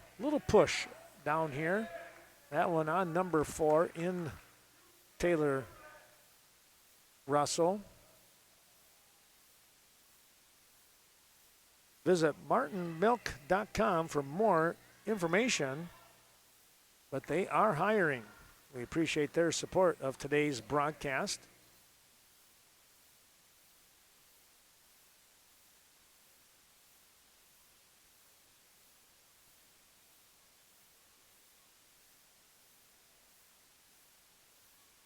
push down here. That one on number 4 in Taylor Russell. Visit martinmilk.com for more information, but they are hiring. We appreciate their support of today's broadcast.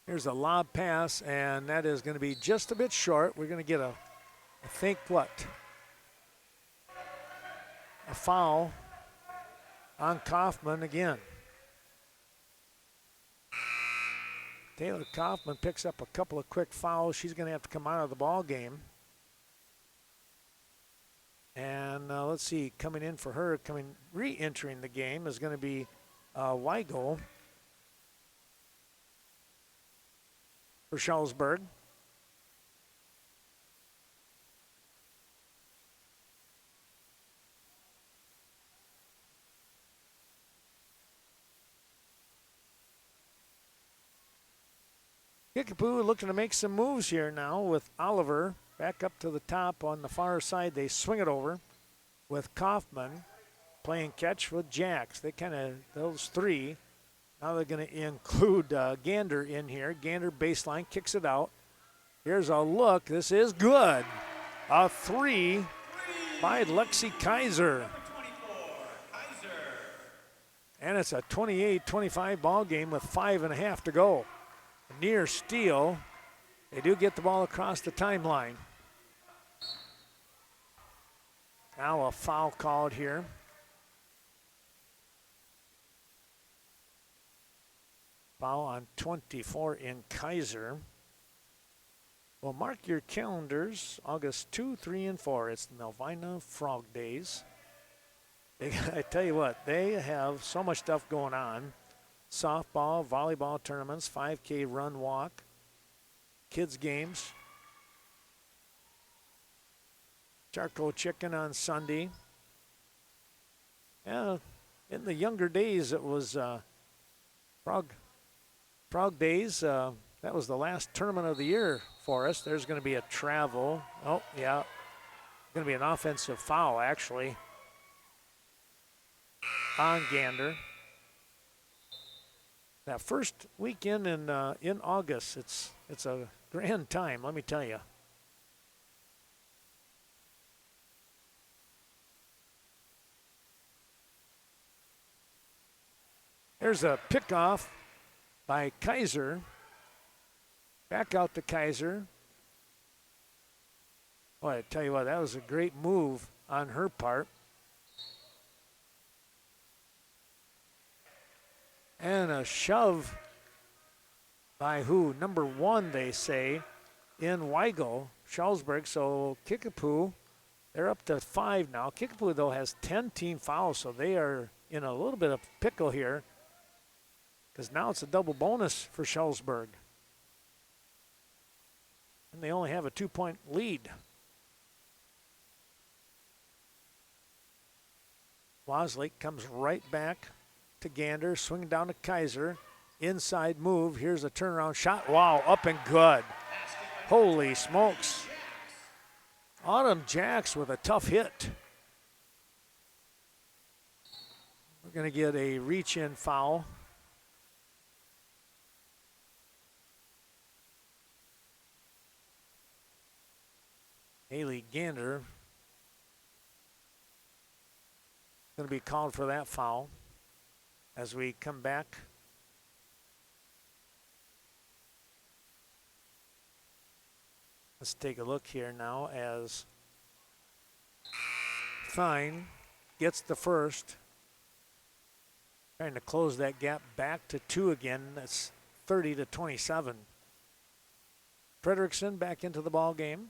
Here's a lob pass, and that is going to be just a bit short. We're going to get a foul on Kaufman again. Taylor Kaufman picks up a couple of quick fouls. She's going to have to come out of the ball game. And let's see, coming in for her, re-entering the game is going to be Weigel for Shullsburg. Kickapoo looking to make some moves here now with Oliver back up to the top on the far side. They swing it over with Kaufman playing catch with Jacks. They those three. Now they're going to include Gander in here. Gander baseline, kicks it out. Here's a look. This is good. A 3 by Lexi Kaiser. And it's a 28-25 ball game with 5.5 to go. Near steal. They do get the ball across the timeline. Now a foul called here. Foul on 24 in Kaiser. Well, mark your calendars, August 2, 3, and 4. It's Melvina Frog Days. I tell you what, they have so much stuff going on. Softball, volleyball tournaments, 5K run walk, kids games, charcoal chicken on Sunday. Yeah, in the younger days it was Frog Days. That was the last tournament of the year for us. There's going to be a travel. Oh, yeah. Going to be an offensive foul, actually, on Gander. That first weekend in August, it's a grand time, let me tell you. There's a pickoff by Kaiser. Back out to Kaiser. Boy, I tell you what, that was a great move on her part. And a shove by who? Number 1, they say, in Weigel, Shullsburg. So Kickapoo, they're up to 5 now. Kickapoo, though, has 10 team fouls, so they are in a little bit of pickle here because now it's a double bonus for Shullsburg. And they only have a 2-point lead. Wozlake comes right back to Gander, swinging down to Kaiser. Inside move. Here's a turnaround shot. Wow, up and good. Holy smokes. Autumn Jacks with a tough hit. We're going to get a reach-in foul. Haley Gander going to be called for that foul as we come back. Let's take a look here now as Fine gets the first. Trying to close that gap back to 2 again. That's 30-27. Frederickson back into the ball game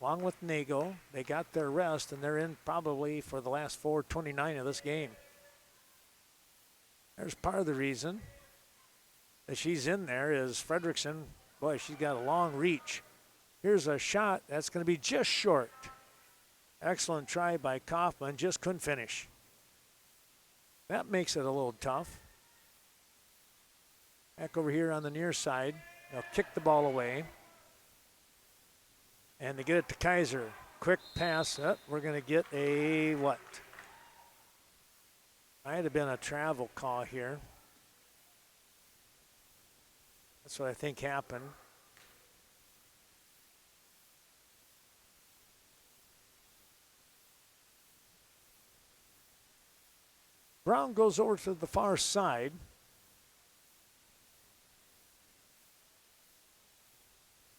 along with Nago. They got their rest and they're in probably for the last 4:29 of this game. There's part of the reason that she's in there is Frederickson. Boy, she's got a long reach. Here's a shot that's going to be just short. Excellent try by Kaufman, just couldn't finish. That makes it a little tough. Back over here on the near side, they'll kick the ball away. And they get it to Kaiser. Quick pass. We're going to get a what? Might have been a travel call here. That's what I think happened. Brown goes over to the far side.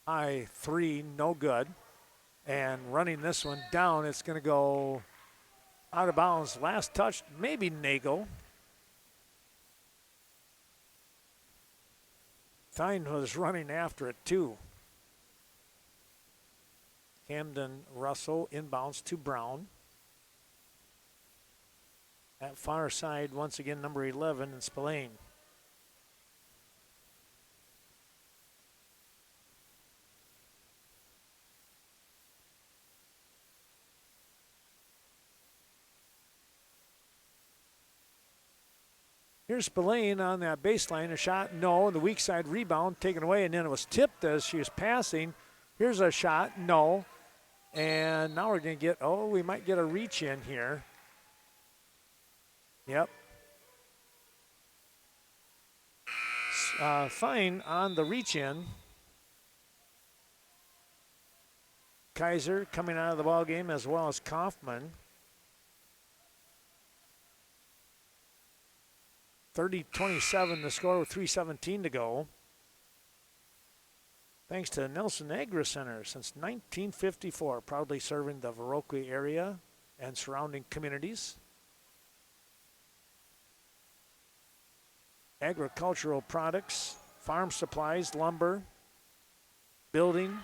High 3, no good. And running this one down, it's going to go out of bounds. Last touch, maybe Nagel. Fine was running after it too. Camden Russell inbounds to Brown. At far side, once again, number 11, and Spillane. Here's Spillane on that baseline. A shot, no. The weak side rebound taken away, and then it was tipped as she was passing. Here's a shot, no. And now we're going to get, we might get a reach in here. Yep. Fine on the reach in. Kaiser coming out of the ball game as well as Kaufman. 30-27 the score with 3:17 to go. Thanks to Nelson Agri Center since 1954, proudly serving the Viroqui area and surrounding communities. Agricultural products, farm supplies, lumber, building.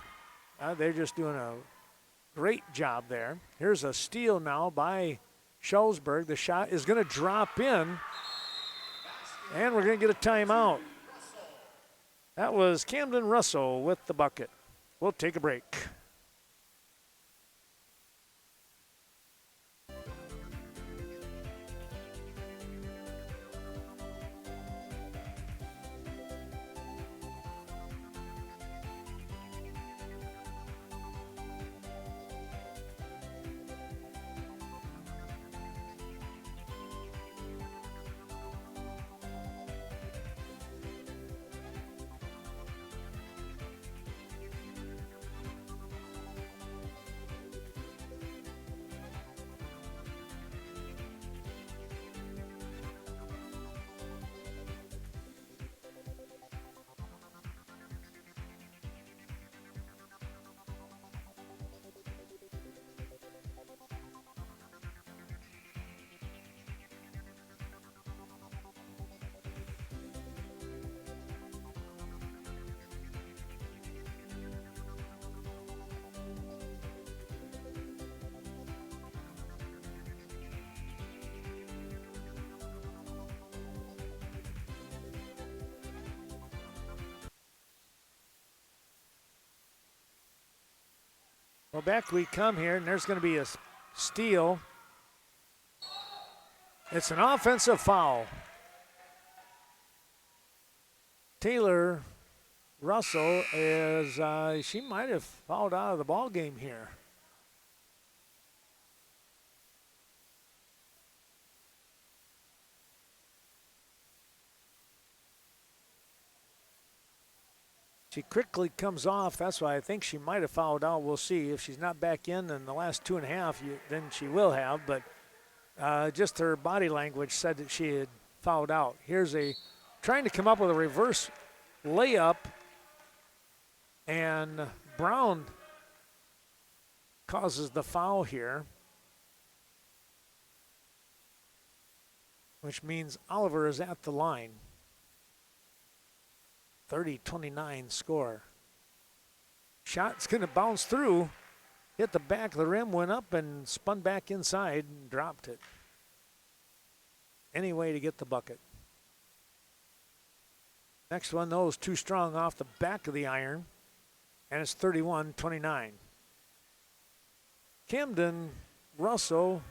They're just doing a great job there. Here's a steal now by Shullsburg. The shot is going to drop in, and we're going to get a timeout. That was Camden Russell with the bucket. We'll take a break. Well, back we come here, and there's going to be a steal. It's an offensive foul. Taylor Russell is, she might have fouled out of the ball game here. She quickly comes off. That's why I think she might have fouled out. We'll see. If she's not back in the last 2.5, then she will have. But just her body language said that she had fouled out. Here's trying to come up with a reverse layup. And Brown causes the foul here, which means Oliver is at the line. 30-29 score. Shot's going to bounce through, hit the back of the rim, went up and spun back inside and dropped it. Any way to get the bucket. Next one, though, is too strong off the back of the iron, and it's 31-29. Camden Russell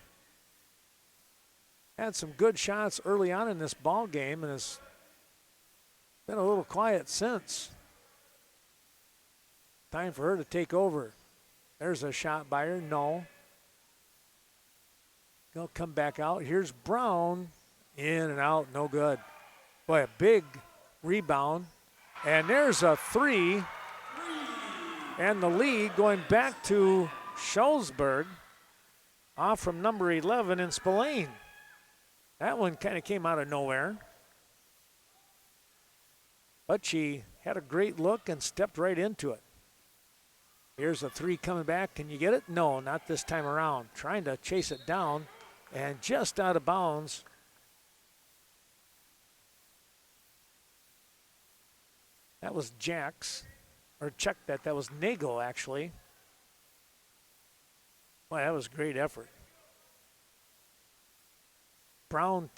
had some good shots early on in this ball game and has been a little quiet since. Time for her to take over. There's a shot by her. No. They'll come back out. Here's Brown. In and out. No good. Boy, a big rebound. And there's a three. And the lead going back to Shullsburg. Off from number 11 in Spillane. That one kind of came out of nowhere. But she had a great look and stepped right into it. Here's a three coming back. Can you get it? No, not this time around. Trying to chase it down and just out of bounds. That was Jax, or check that. That was Nagel, actually. Boy, that was a great effort. Brown,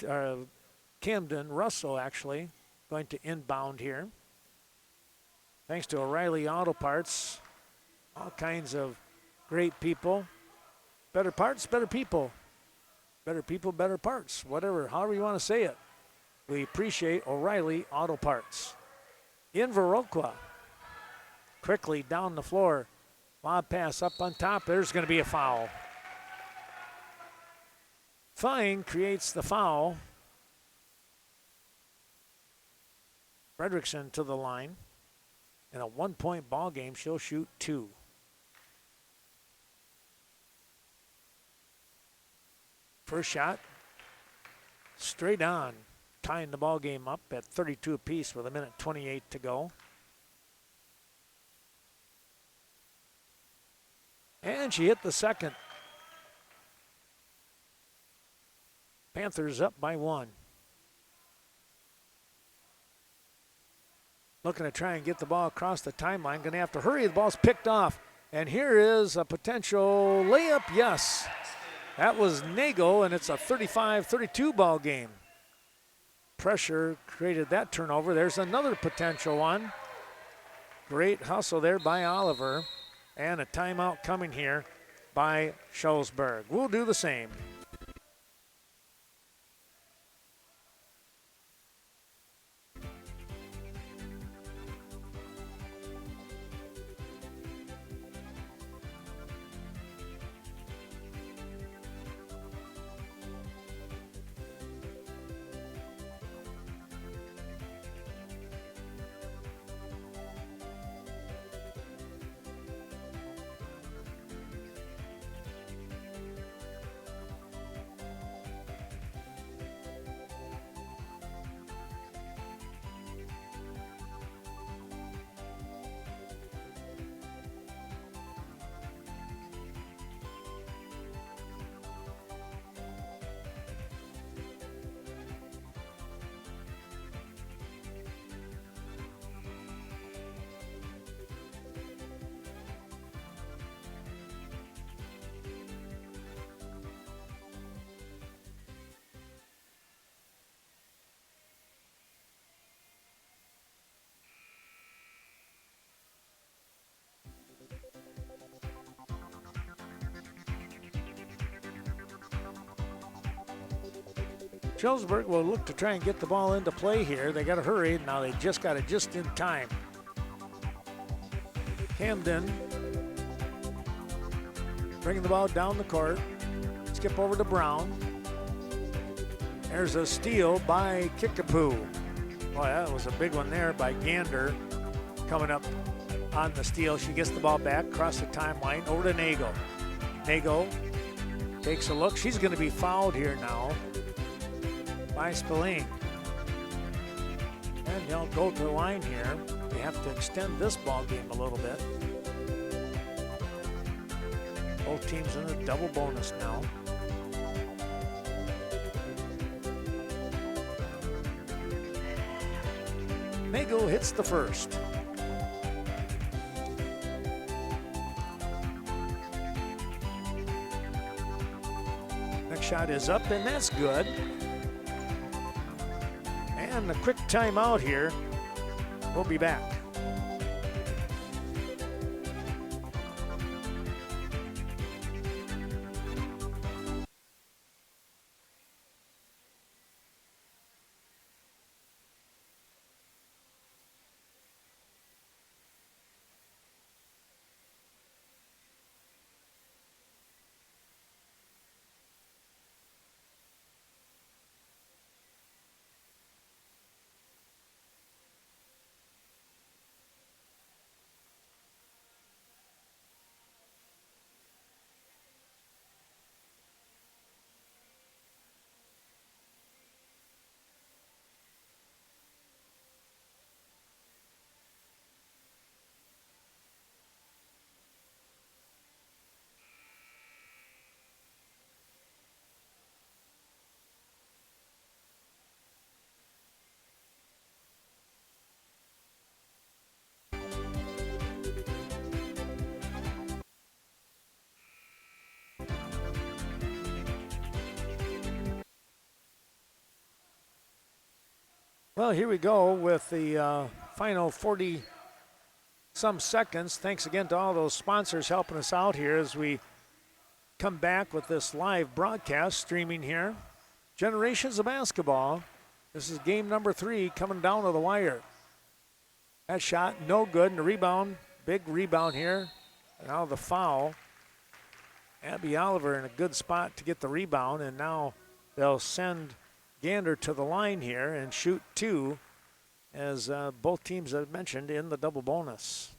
Camden Russell, actually, going to inbound here. Thanks to O'Reilly Auto Parts. All kinds of great people. Better parts, better people. Better people, better parts. Whatever, however you want to say it. We appreciate O'Reilly Auto Parts. In Viroqua. Quickly down the floor. Lob pass up on top. There's going to be a foul. Fine creates the foul. Fredrickson to the line. In a 1-point ball game, she'll shoot 2. First shot, straight on, tying the ball game up at 32 apiece with 1:28 to go. And she hit the second. Panthers up by 1. Looking to try and get the ball across the timeline. Going to have to hurry. The ball's picked off. And here is a potential layup. Yes. That was Nagel, and it's a 35-32 ball game. Pressure created that turnover. There's another potential one. Great hustle there by Oliver. And a timeout coming here by Shullsburg. We'll do the same. Shullsburg will look to try and get the ball into play here. They got to hurry. Now they just got it just in time. Camden bringing the ball down the court. Skip over to Brown. There's a steal by Kickapoo. Boy, that was a big one there by Gander coming up on the steal. She gets the ball back, across the timeline, over to Nago. Nago takes a look. She's going to be fouled here now by Spillane. And they'll go to the line here. They have to extend this ball game a little bit. Both teams in a double bonus now. Nago hits the first. Next shot is up, and that's good. And a quick timeout here. We'll be back. Well, here we go with the final 40-some seconds. Thanks again to all those sponsors helping us out here as we come back with this live broadcast streaming here. Generations of Basketball. This is game number 3 coming down to the wire. That shot, no good, and the rebound, big rebound here. And now the foul. Abby Oliver in a good spot to get the rebound, and now they'll send Gander to the line here and shoot 2, as both teams have mentioned, in the double bonus.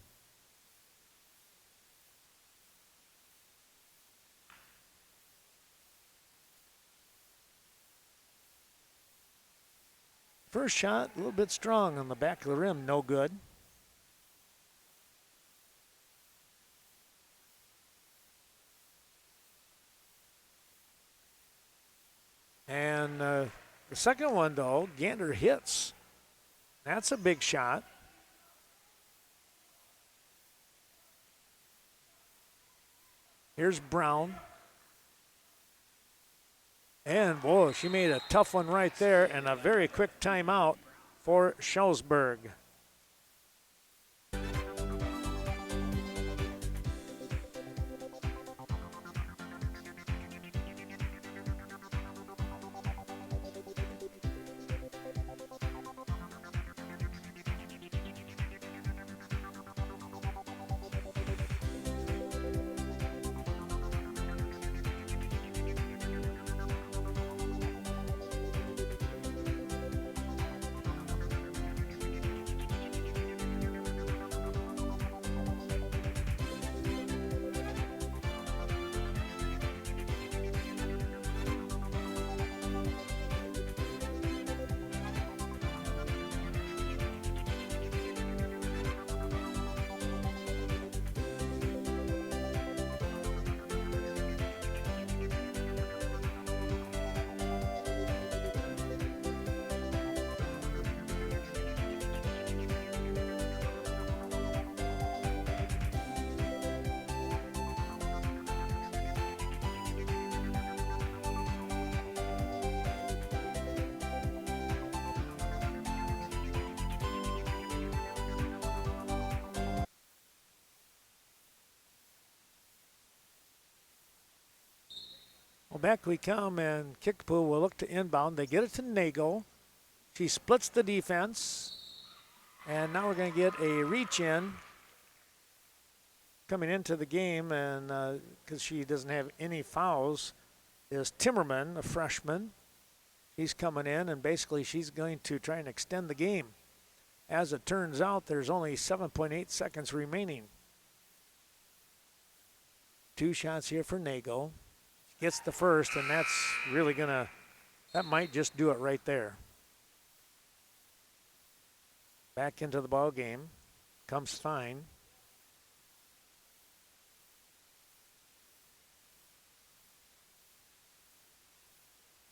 First shot, a little bit strong on the back of the rim, no good. And the second one, though, Gander hits. That's a big shot. Here's Brown. And, whoa, she made a tough one right there, and a very quick timeout for Shullsburg. Well, back we come, and Kickapoo will look to inbound. They get it to Nago. She splits the defense, and now we're going to get a reach in coming into the game, and because she doesn't have any fouls, is Timmerman, a freshman. He's coming in, and basically she's going to try and extend the game. As it turns out, there's only 7.8 seconds remaining. 2 shots here for Nago. Gets the first, and that's really gonna, that might just do it right there. Back into the ball game, comes fine.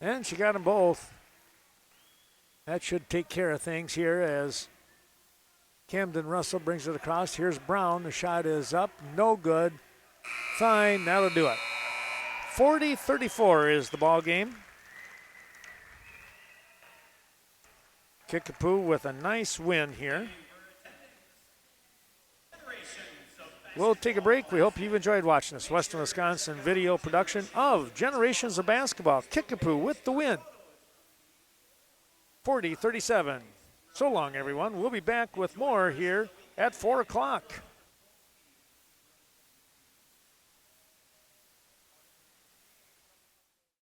And she got them both. That should take care of things here as Camden Russell brings it across. Here's Brown, the shot is up, no good. Fine, that'll do it. 40-34 is the ball game. Kickapoo with a nice win here. We'll take a break. We hope you've enjoyed watching this Western Wisconsin video production of Generations of Basketball. Kickapoo with the win. 40-37. So long, everyone. We'll be back with more here at 4 o'clock.